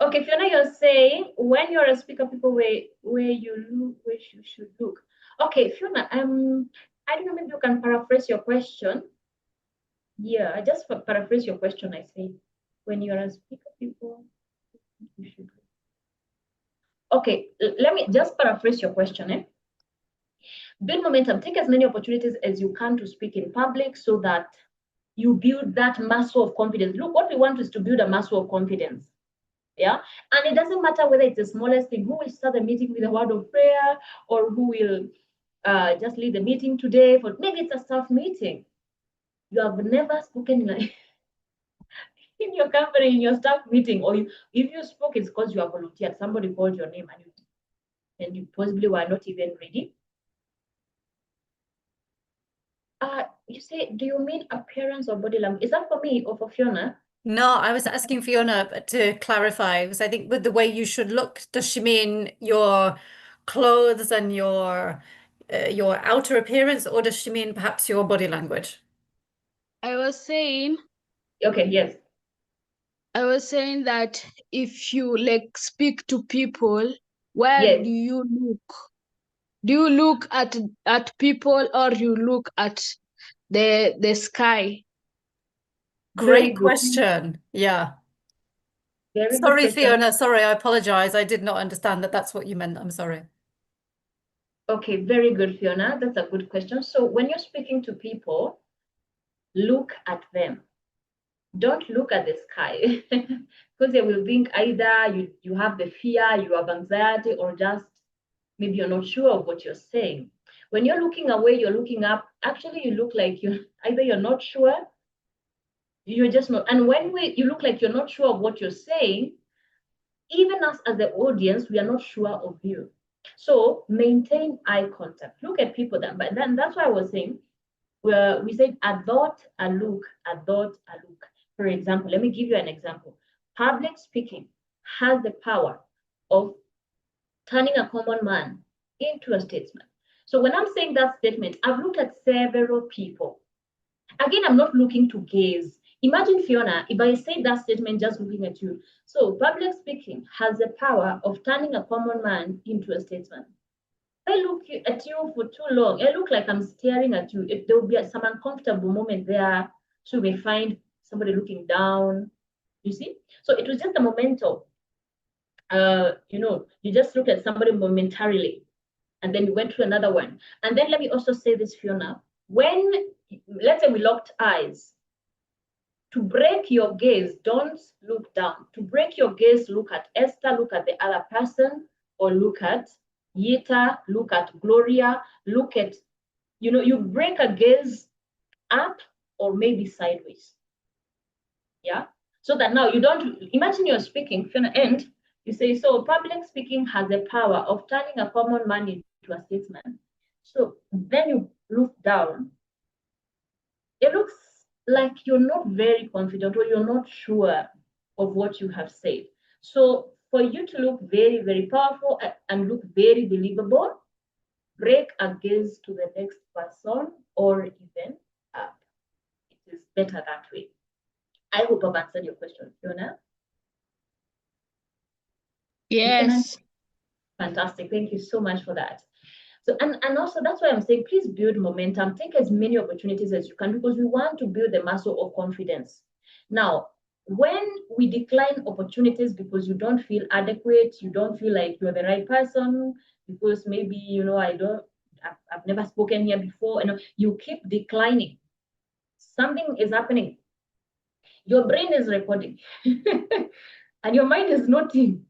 Okay, Fiona, you're saying when you're a speaker, people where you look, where you should look. Okay, Fiona, I don't know, maybe you can paraphrase your question. Yeah, I just paraphrase your question. I say, when you're a speaker, people, you should look. Okay, let me just paraphrase your question. Build momentum. Take as many opportunities as you can to speak in public so that you build that muscle of confidence. Look, what we want is to build a muscle of confidence. Yeah, and it doesn't matter whether it's the smallest thing. Who will start the meeting with a word of prayer, or who will just lead the meeting today? For maybe it's a staff meeting. You have never spoken in your company, in your staff meeting, or if you spoke, it's because you are volunteered. Somebody called your name and you possibly were not even ready. You say, do you mean appearance or body language? Is that for me or for Fiona? No, I was asking Fiona to clarify, because I think with the way you should look, does she mean your clothes and your outer appearance, or does she mean perhaps your body language? I was saying Okay, yes. I was saying that if you like speak to people, where Yes. do you look? Do you look at people or you look at the sky? Very Great good. question. Yeah. Very good Sorry, question. Fiona. Sorry, I apologize. I did not understand that that's what you meant. I'm sorry. Okay, very good, Fiona. That's a good question. So when you're speaking to people, look at them. Don't look at the sky because they will think either you have the fear, you have anxiety, or just maybe you're not sure of what you're saying. When you're looking away, you're looking up. Actually, you look like you're not sure, you're just not. And when you look like you're not sure of what you're saying, even us as the audience, we are not sure of you. So maintain eye contact. Look at people but then that's why I was saying, where we said a thought, a look, a thought, a look. For example, let me give you an example. Public speaking has the power of turning a common man into a statesman. So when I'm saying that statement, I've looked at several people. Again, I'm not looking to gaze. Imagine, Fiona, if I say that statement just looking at you. So public speaking has the power of turning a common man into a statesman. If I look at you for too long, I look like I'm staring at you. If there will be some uncomfortable moment there, so you may find somebody looking down, you see? So it was just a momentum. You just look at somebody momentarily, and then you went to another one. And then let me also say this, Fiona, when, let's say we locked eyes, to break your gaze, don't look down. To break your gaze, look at Esther, look at the other person, or look at Yita, look at Gloria, look at, you break a gaze up or maybe sideways. Yeah. So that now you don't, imagine you're speaking, and you say, so public speaking has the power of turning a common man into a statesman. So then you look down. It looks like you're not very confident or you're not sure of what you have said. So for you to look very, very powerful and look very believable, break a gaze to the next person or even up. It is better that way. I hope I've answered your question, Fiona. Yes. Fantastic. Thank you so much for that. So, and also that's why I'm saying, please build momentum, take as many opportunities as you can, because we want to build the muscle of confidence. Now, when we decline opportunities because you don't feel adequate, you don't feel like you're the right person, because maybe, I've never spoken here before, you keep declining. Something is happening. Your brain is recording and your mind is noting.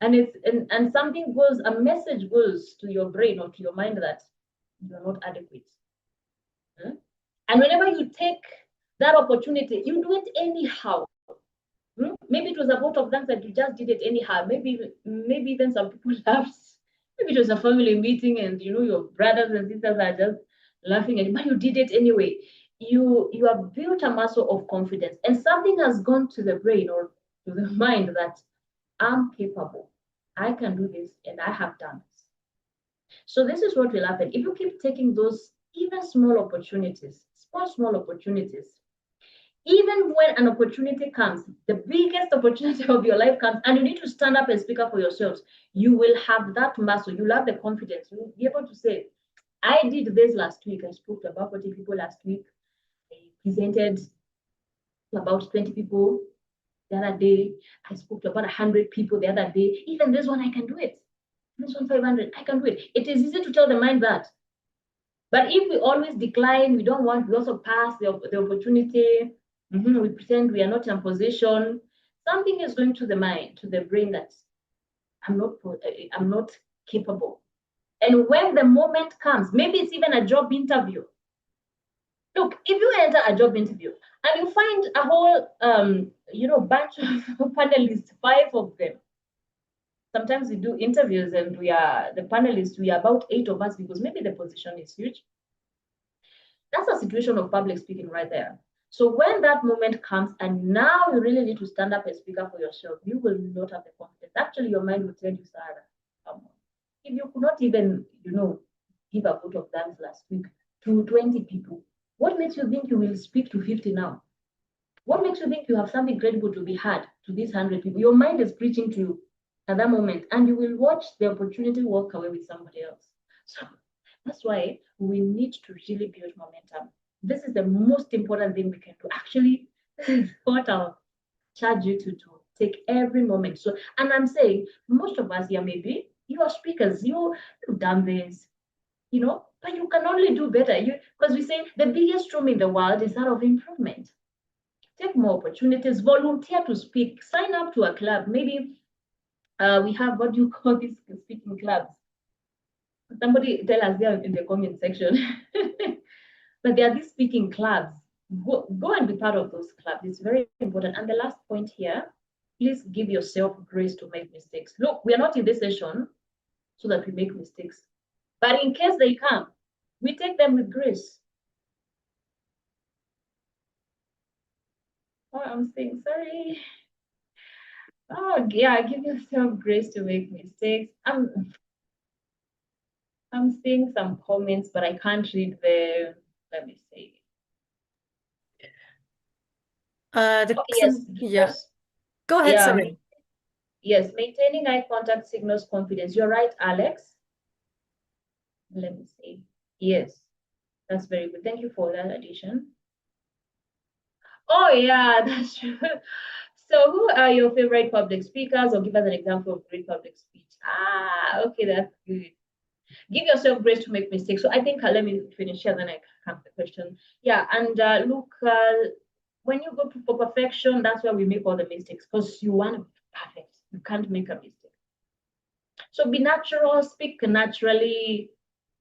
And something goes, a message goes to your brain or to your mind that you're not adequate. And whenever you take that opportunity, you do it anyhow. Maybe it was a vote of thanks that you just did it anyhow. Maybe even some people laughed. Maybe it was a family meeting and your brothers and sisters are just laughing at you, but you did it anyway. You have built a muscle of confidence, and something has gone to the brain or to the mind that I'm capable. I can do this, and I have done this. So this is what will happen. If you keep taking those even small opportunities, small opportunities, even when an opportunity comes, the biggest opportunity of your life comes, and you need to stand up and speak up for yourselves, you will have that muscle, you'll have the confidence, you'll be able to say, I did this last week. I spoke to about 40 people last week. I presented to about 20 people the other day. I spoke to about 100 people the other day. Even this one, I can do it. This one, 500, I can do it. It is easy to tell the mind that. But if we always decline, we don't want, we also pass the opportunity, we pretend we are not in position, something is going to the mind, to the brain that I'm not capable. And when the moment comes, maybe it's even a job interview. Look, if you enter a job interview and you find a whole, bunch of panelists, 5 of them. Sometimes we do interviews and we are about 8 of us because maybe the position is huge. That's a situation of public speaking right there. So when that moment comes and now you really need to stand up and speak up for yourself, you will not have the confidence. Actually, your mind will tell you, Sarah, if you could not even, give a vote of thanks last week to 20 people, what makes you think you will speak to 50 now? What makes you think you have something credible to be heard to these 100 people? Your mind is preaching to you at that moment, and you will watch the opportunity walk away with somebody else. So that's why we need to really build momentum. This is the most important thing we can do. Actually, this is what I'll charge you to do. Take every moment. So, and I'm saying most of us here, maybe you are speakers, you've done this, but you can only do better. Because we say the biggest room in the world is that of improvement. Take more opportunities, volunteer to speak, sign up to a club. Maybe we have, what do you call these speaking clubs? Somebody tell us there in the comment section. But there are these speaking clubs. Go and be part of those clubs. It's very important. And the last point here, please give yourself grace to make mistakes. Look, we are not in this session so that we make mistakes. But in case they come, we take them with grace. Oh, I'm saying sorry. Oh, yeah, give yourself grace to make mistakes. I'm seeing some comments, but I can't read the, let me see. Yes, yeah. Go ahead, yeah, sorry. yes, maintaining eye contact signals confidence. You're right, Alex. Let me see. Yes, that's very good. Thank you for that addition. Oh, yeah, that's true. So who are your favorite public speakers, or give us an example of great public speech? Ah, okay, that's good. Give yourself grace to make mistakes. So I think let me finish here, then I come to the question. Yeah, and look, when you go for perfection, that's where we make all the mistakes, because you want to be perfect. You can't make a mistake. So be natural, speak naturally,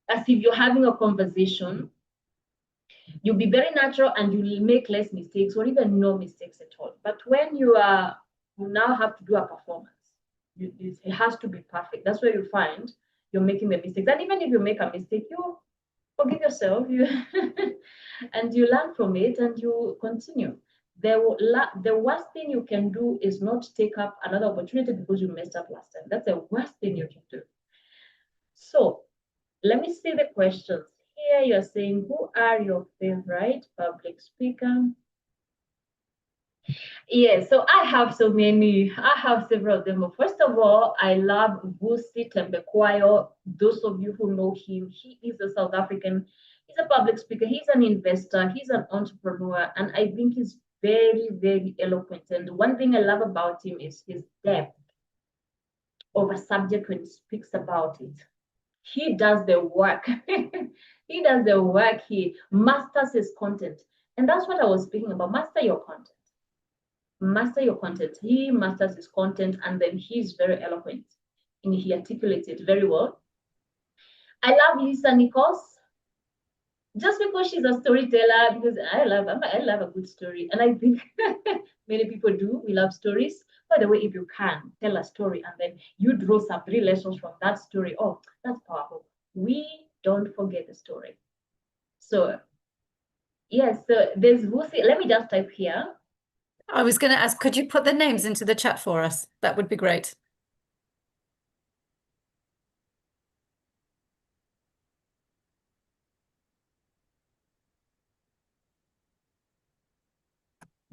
as if you're having a conversation. You'll be very natural and you'll make less mistakes or even no mistakes at all. But when you now have to do a performance, it has to be perfect. That's where you find you're making the mistakes. And even if you make a mistake, you forgive yourself, and you learn from it and you continue. The worst thing you can do is not take up another opportunity because you messed up last time. That's the worst thing you can do. So let me see the questions. Here you're saying, who are your favorite public speaker? Yeah, so I have so many. I have several of them. First of all, I love Vusi Tembekwayo. Those of you who know him, he is a South African. He's a public speaker. He's an investor. He's an entrepreneur. And I think he's very, very eloquent. And one thing I love about him is his depth of a subject when he speaks about it. He does the work. He does the work. He masters his content. And that's what I was speaking about. Master your content. Master your content. He masters his content, and then he's very eloquent and he articulates it very well. I love Lisa Nichols just because she's a storyteller, because I love a good story. And I think many people do. We love stories. By the way, if you can tell a story and then you draw some 3 lessons from that story, oh, that's powerful. We don't forget the story. So yes, so there's Vusi. Let me just type here. I was going to ask, could you put the names into the chat for us? That would be great.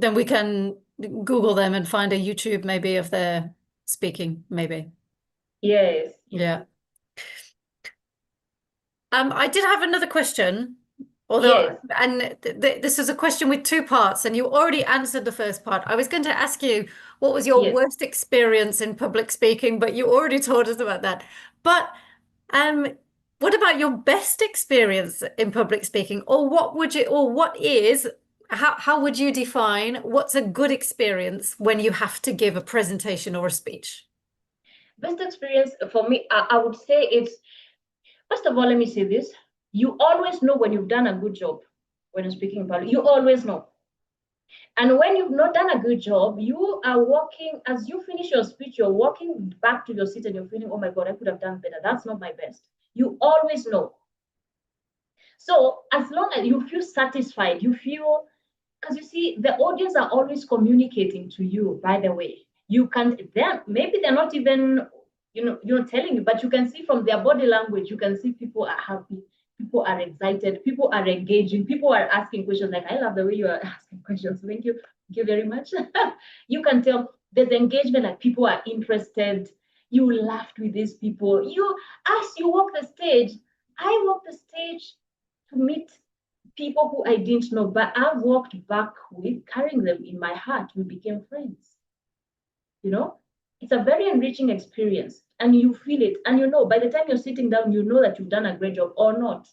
Then we can Google them and find a YouTube maybe of their speaking, maybe. Yes. Yeah. I did have another question, although, Yes. and this is a question with 2 parts, and you already answered the first part. I was going to ask you, what was your Yes. worst experience in public speaking, but you already told us about that. But what about your best experience in public speaking, or how would you define what's a good experience when you have to give a presentation or a speech? Best experience for me, I would say it's, first of all, let me say this. You always know when you've done a good job when you're speaking in public. You always know. And when you've not done a good job, you are walking, as you finish your speech, you're walking back to your seat and you're feeling, oh my God, I could have done better. That's not my best. You always know. So as long as you feel satisfied, you feel, because you see, the audience are always communicating to you, by the way. You can't, maybe they're not even, you're telling you, but you can see from their body language, you can see people are happy, people are excited, people are engaging, people are asking questions. Like, I love the way you are asking questions. Thank you. Thank you very much. You can tell there's engagement, like people are interested. You laughed with these people. As you walk the stage, I walk the stage to meet people who I didn't know, but I walked back with, carrying them in my heart. We became friends. It's a very enriching experience, and you feel it. And by the time you're sitting down, you know that you've done a great job or not.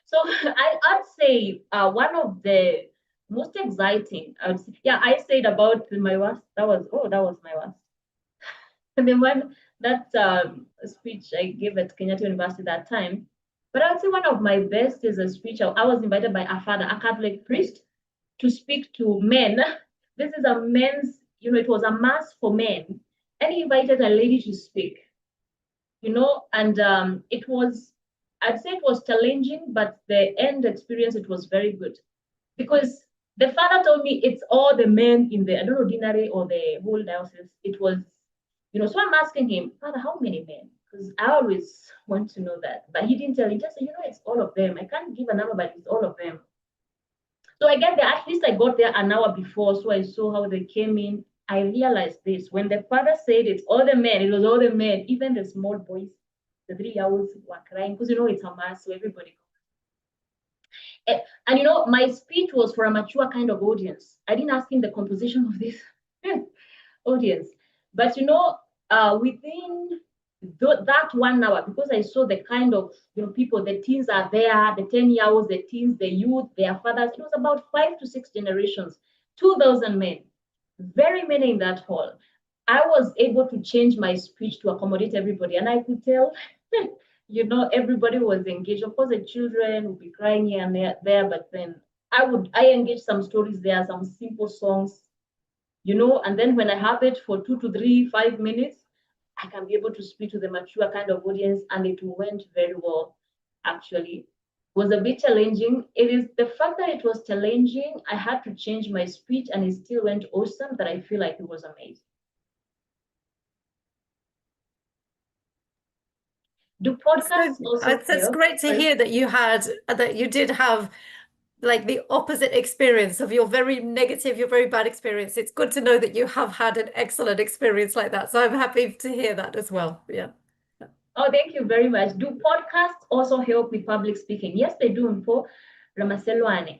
So I'd say one of the most exciting, I said about my worst. That was my worst. And then one That speech I gave at Kenyatta University that time. But I would say one of my best is a speech. I was invited by a father, a Catholic priest, to speak to men. This is a men's, it was a mass for men. And he invited a lady to speak, and I'd say it was challenging, but the end experience, it was very good. Because the father told me it's all the men in the, I don't know, ordinary or the whole diocese. It was, so I'm asking him, Father, how many men? Because I always want to know that. But he didn't tell me, he just said, it's all of them. I can't give a number, but it's all of them. So I get there, at least I got there an hour before, so I saw how they came in. I realized this. When the father said it's all the men, it was all the men, even the small boys, the 3 year-olds were crying, because it's a mass, so everybody. And my speech was for a mature kind of audience. I didn't ask him the composition of this audience. But within that 1 hour, because I saw the kind of people, the teens are there, the 10-year-olds, the teens, the youth, their fathers. It was about 5 to 6 generations, 2,000 men, very many in that hall. I was able to change my speech to accommodate everybody, and I could tell everybody was engaged. Of course, the children would be crying here and there, but then I engage some stories there, some simple songs, and then when I have it for 2 to 3, 5 minutes, I can be able to speak to the mature kind of audience, and it went very well, actually. It was a bit challenging. It is the fact that it was challenging, I had to change my speech, and it still went awesome, that I feel like it was amazing. Do podcasts also It's great to hear that you did have like the opposite experience of your very negative, your very bad experience. It's good to know that you have had an excellent experience like that. So I'm happy to hear that as well. Yeah. Oh, thank you very much. Do podcasts also help with public speaking? Yes, they do. For Ramaselwane.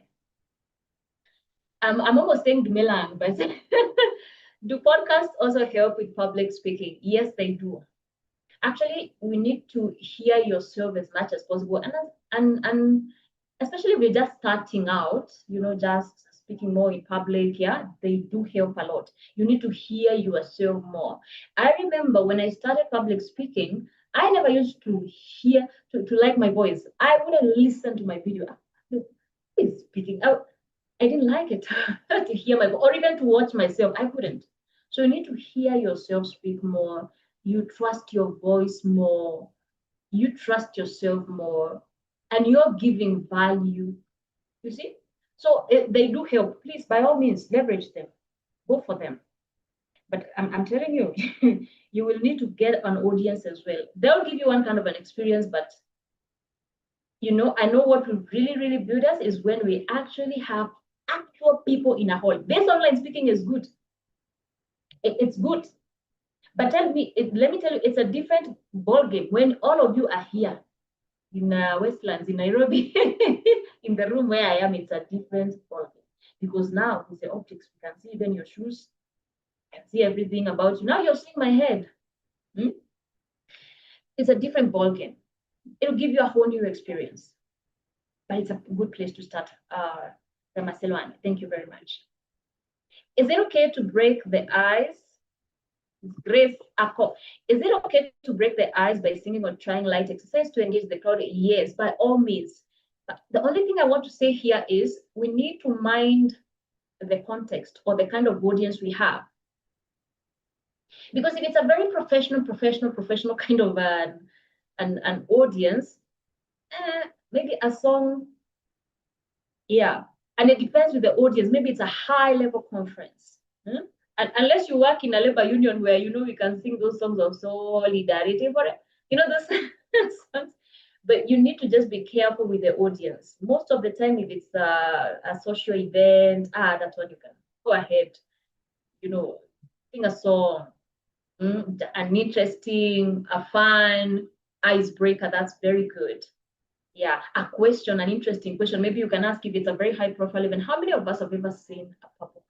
I'm almost saying Dumelang, but do podcasts also help with public speaking? Yes, they do. Actually, we need to hear yourself as much as possible, and especially if you're just starting out, just speaking more in public. Yeah, they do help a lot. You need to hear yourself more. I remember when I started public speaking, I never used to hear to like my voice. I wouldn't listen to my video. Who is speaking? I didn't like it to hear my voice, or even to watch myself. I couldn't. So you need to hear yourself speak more. You trust your voice more. You trust yourself more, and you're giving value. You see? So they do help. Please, by all means, leverage them. Go for them. But I'm telling you, you will need to get an audience as well. They'll give you one kind of an experience, but I know what will really, really build us is when we actually have actual people in a hall. This online speaking is good. It's good. But let me tell you, it's a different ballgame when all of you are here in Westlands, in Nairobi, in the room where I am. It's a different ballgame because now with the optics, we can see even your shoes, I can see everything about you. Now you're seeing my head. It's a different ballgame. It'll give you a whole new experience. But it's a good place to start. Ramaselwane, thank you very much. Is it okay to break the ice? Grace Ako. Is it okay to break the ice by singing or trying light exercise to engage the crowd? Yes, by all means. But the only thing I want to say here is we need to mind the context or the kind of audience we have. Because if it's a very professional kind of an audience, maybe a song, yeah. And it depends with the audience. Maybe it's a high-level conference. And unless you work in a labor union where you can sing those songs of solidarity, but those songs. But you need to just be careful with the audience. Most of the time, if it's a social event, that's what you can go ahead, sing a song, an interesting, a fun icebreaker. That's very good. Yeah, a question, an interesting question. Maybe you can ask if it's a very high profile event. How many of us have ever seen a purple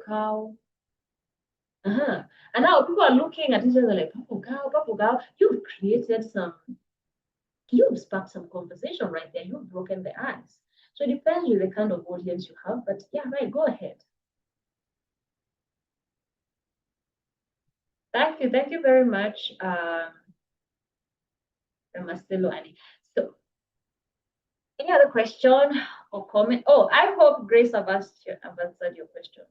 cow? And now people are looking at each other like, purple cow. You've sparked some conversation right there. You've broken the ice. So it depends with the kind of audience you have. But yeah, right, go ahead. Thank you very much, Marcelo Annie. So, any other question or comment? Oh, I hope Grace have answered your question.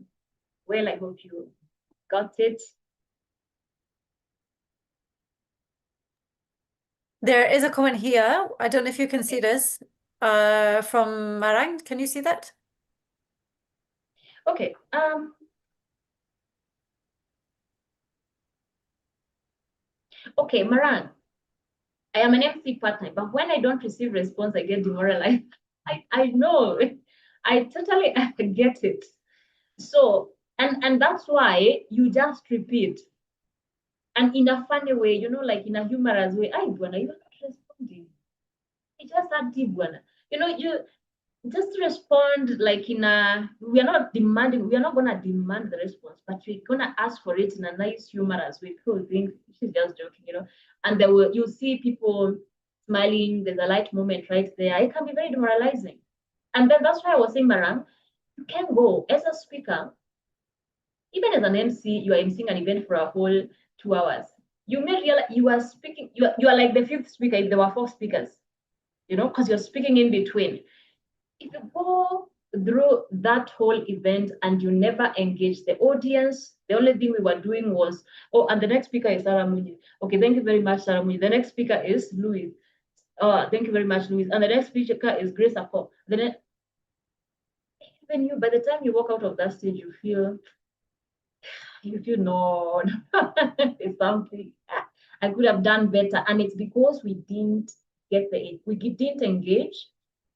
Well, I hope you got it. There is a comment here. I don't know if you can see this from Marang. Can you see that? Okay. Okay, Marang. I am an MC part-time, but when I don't receive response, I get demoralized. I know. I totally get it. So, and that's why you just repeat. And in a funny way, you know, like in a humorous way, I Bwana, you're not responding. I just had Bwana. You know, you just respond like in a, we are not gonna demand the response, but we're gonna ask for it in a nice humorous way. People think she's just joking, you know. And you see people smiling, there's a light moment right there. It can be very demoralizing. And then that's why I was saying, Maram, you can go as a speaker, even as an MC, you are emceeing an event for a whole 2 hours. You may realize you are speaking, you are like the fifth speaker if there were 4 speakers, you know, because you're speaking in between. If you go through that whole event and you never engage the audience, the only thing we were doing was, oh, and the next speaker is Sarah Munyi. Okay, thank you very much, Sarah Munyi. The next speaker is Louis. Thank you very much, Louis. And the next speaker is Grace Ako. Then even you, by the time you walk out of that stage, you feel no, it's something I could have done better. And it's because we didn't engage.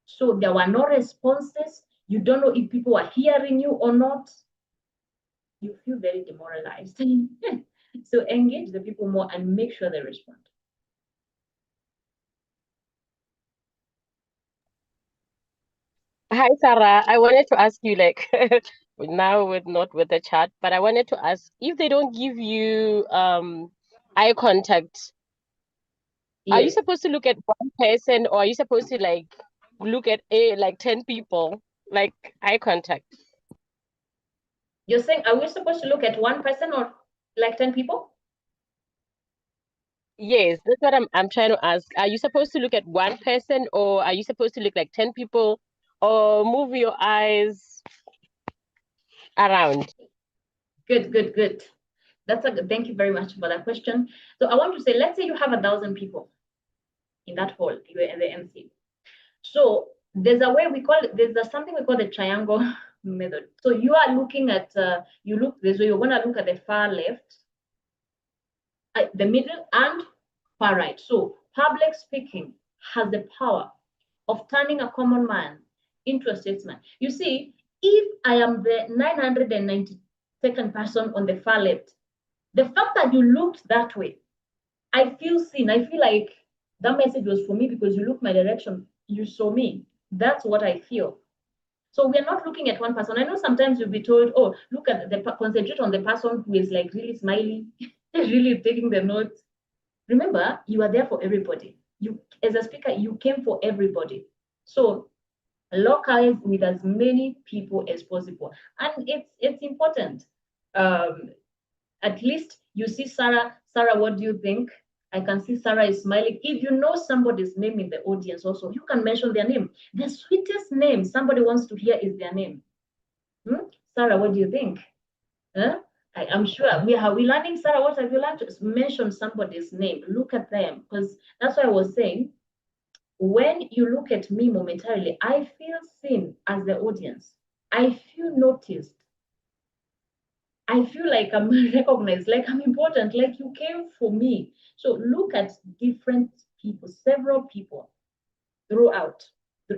So there were no responses. You don't know if people are hearing you or not. You feel very demoralized. So engage the people more and make sure they respond. Hi, Sarah. I wanted to ask you, like, now not with the chat, but I wanted to ask if they don't give you eye contact, are you supposed to look at one person, or are you supposed to like look at like 10 people, like eye contact? You're saying, are we supposed to look at one person or like 10 people? Yes, that's what I'm trying to ask. Are you supposed to look at one person, or are you supposed to look like 10 people, or move your eyes around? Good. That's a good. Thank you very much for that question. So I want to say, let's say you have 1,000 people in that hall, you are the MC. So there's a way we call it, there's something we call the triangle method. So you are looking at, you look this way, you're gonna look at the far left, the middle, and far right. So public speaking has the power of turning a common man into a statesman. You see, if I am the 992nd person on the far left, the fact that you looked that way, I feel seen. I feel like that message was for me because you looked my direction. You saw me. That's what I feel. So we're not looking at one person. I know sometimes you'll be told, oh, look at concentrate on the person who is like really smiling, really taking the notes. Remember, you are there for everybody. You, as a speaker, you came for everybody. So localize with as many people as possible. And it's important. At least you see Sarah. Sarah, what do you think? I can see Sarah is smiling. If you know somebody's name in the audience also, you can mention their name. The sweetest name somebody wants to hear is their name. Sarah, what do you think? Huh? I'm sure we learning, Sarah, what have you learned? Mention somebody's name. Look at them. Because that's what I was saying. When you look at me momentarily, I feel seen as the audience. I feel noticed. I feel like I'm recognized, like I'm important, like you came for me. So look at different people, several people throughout,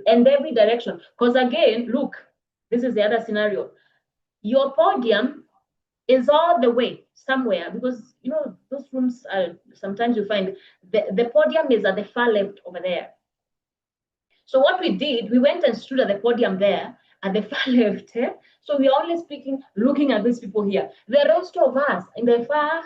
and every direction. Because again, look, this is the other scenario. Your podium is all the way somewhere, because you know those rooms are, sometimes you find the podium is at the far left over there. So what we did, we went and stood at the podium there at the far left. So we are only speaking, looking at these people here. The rest of us in the far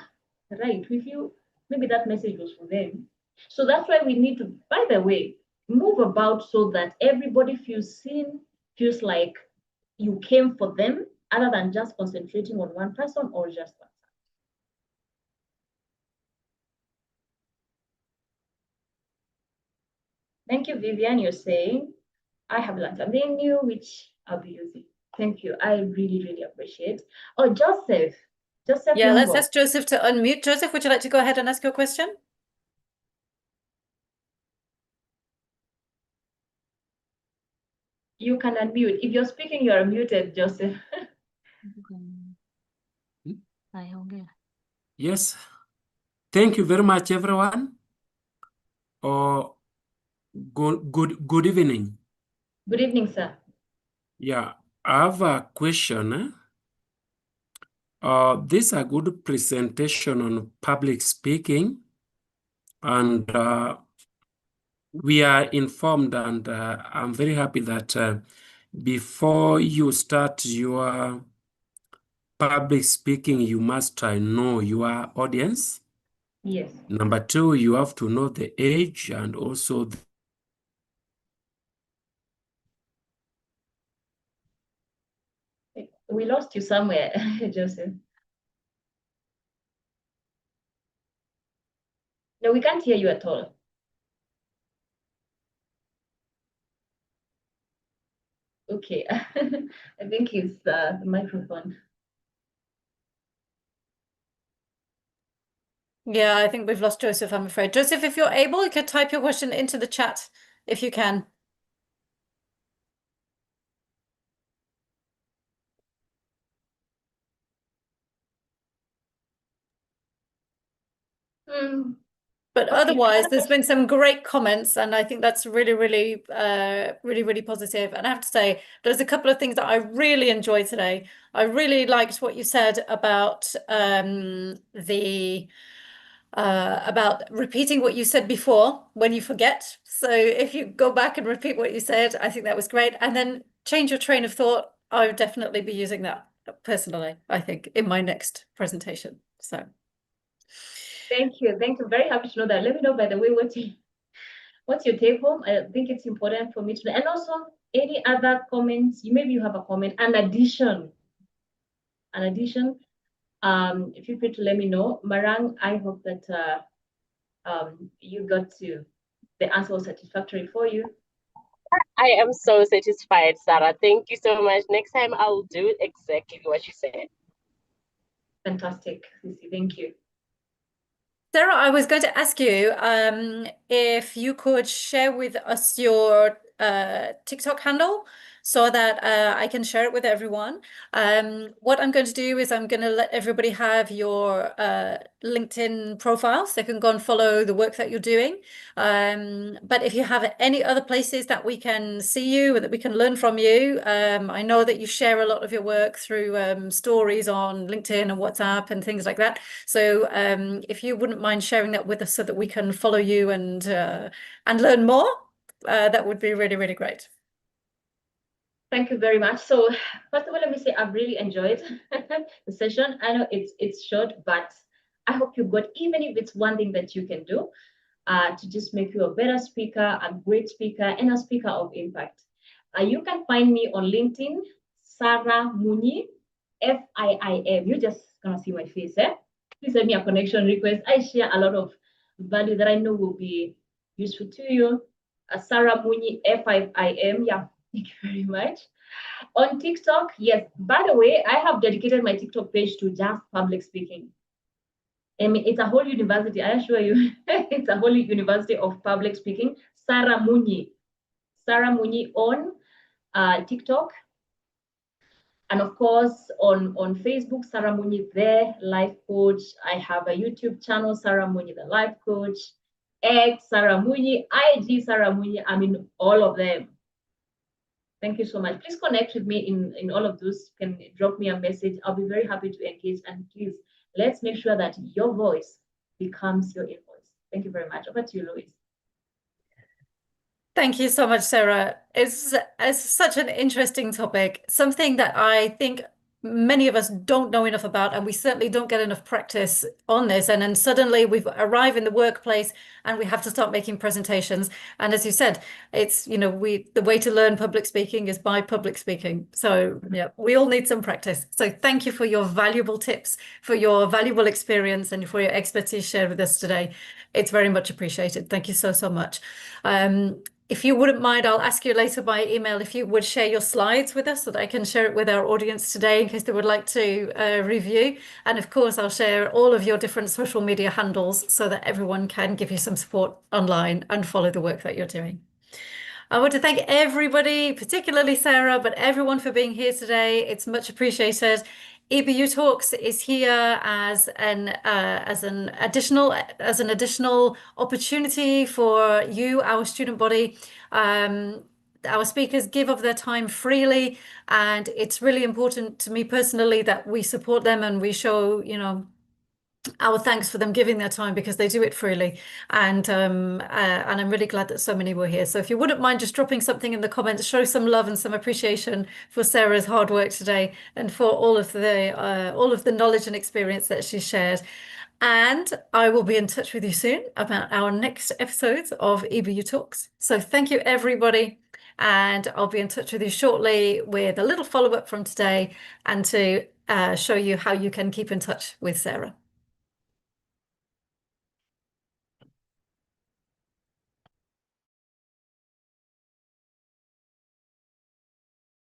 right, we feel maybe that message was for them. So that's why we need to, by the way, move about so that everybody feels seen, feels like you came for them, other than just concentrating on one person or just one. Thank you, Vivian. You're saying, I have learned something new, which I'll be using. Thank you. I really, really appreciate. Oh, Joseph. Joseph Yeah, let's Nyongo. ask Joseph to unmute. Joseph, would you like to go ahead and ask your question? You can unmute. If you're speaking, you're muted, Joseph. Yes. Thank you very much, everyone. Oh, good evening. Good evening, sir. Yeah, I have a question. This is a good presentation on public speaking, and we are informed, and I'm very happy that before you start your public speaking, you must know your audience. Yes. Number two, you have to know the age and also We lost you somewhere, Joseph. No, we can't hear you at all. Okay, I think it's the microphone. Yeah, I think we've lost Joseph, I'm afraid. Joseph, if you're able, you could type your question into the chat if you can. But Okay, otherwise, there's been some great comments, and I think that's really, really, really positive. And I have to say, there's a couple of things that I really enjoyed today. I really liked what you said about about repeating what you said before when you forget. So if you go back and repeat what you said, I think that was great. And then change your train of thought. I would definitely be using that personally, I think, in my next presentation. So. Thank you. Thank you. Very happy to know that. Let me know, by the way, what's your take home? I think it's important for me to know. And also, any other comments? Maybe you have a comment. An addition. Feel free to let me know. Marang, I hope that you got to, the answer was satisfactory for you. I am so satisfied, Sarah. Thank you so much. Next time I'll do exactly what you said. Fantastic, Sissy. Thank you. Sarah, I was going to ask you if you could share with us your TikTok handle so that I can share it with everyone. What I'm going to do is I'm going to let everybody have your LinkedIn profile so they can go and follow the work that you're doing. But if you have any other places that we can see you and that we can learn from you, I know that you share a lot of your work through stories on LinkedIn and WhatsApp and things like that. So if you wouldn't mind sharing that with us so that we can follow you and learn more, that would be really, really great. Thank you very much. So first of all, let me say I've really enjoyed the session. I know it's short, but I hope you got, even if it's one thing that you can do to just make you a better speaker, a great speaker, and a speaker of impact. You can find me on LinkedIn, Sarah Munyi, FIIM. You're just gonna see my face, eh? Please send me a connection request. I share a lot of value that I know will be useful to you. Sarah Munyi, FIIM. Yeah, thank you very much. On TikTok, yes. By the way, I have dedicated my TikTok page to just public speaking. I mean, it's a whole university, I assure you. It's a whole university of public speaking. Sarah Munyi. Sarah Munyi on TikTok. And of course, on Facebook, Sarah Munyi, the life coach. I have a YouTube channel, Sarah Munyi, the life coach. X, Sarah Munyi, IG, Sarah Munyi. I mean, all of them. Thank you so much. Please connect with me in all of those. You can drop me a message. I'll be very happy to engage. And please, let's make sure that your voice becomes your invoice. Thank you very much. Over to you, Louise. Thank you so much, Sarah. It's such an interesting topic, something that I think many of us don't know enough about, and we certainly don't get enough practice on this. And then suddenly we've arrived in the workplace and we have to start making presentations. And as you said, it's, you know, the way to learn public speaking is by public speaking. So yeah, we all need some practice. So thank you for your valuable tips, for your valuable experience, and for your expertise shared with us today. It's very much appreciated. Thank you so much. if you wouldn't mind, I'll ask you later by email if you would share your slides with us so that I can share it with our audience today in case they would like to review. And of course, I'll share all of your different social media handles so that everyone can give you some support online and follow the work that you're doing. I want to thank everybody, particularly Sarah, but everyone for being here today. It's much appreciated. EBU Talks is here as an additional opportunity for you, our student body. Our speakers give of their time freely, and it's really important to me personally that we support them and we show, you know, our thanks for them giving their time because they do it freely. And I'm really glad that so many were here. So if you wouldn't mind just dropping something in the comments, show some love and some appreciation for Sarah's hard work today and for all of the knowledge and experience that she shared. And I will be in touch with you soon about our next episodes of EBU Talks. So thank you, everybody. And I'll be in touch with you shortly with a little follow-up from today and to show you how you can keep in touch with Sarah.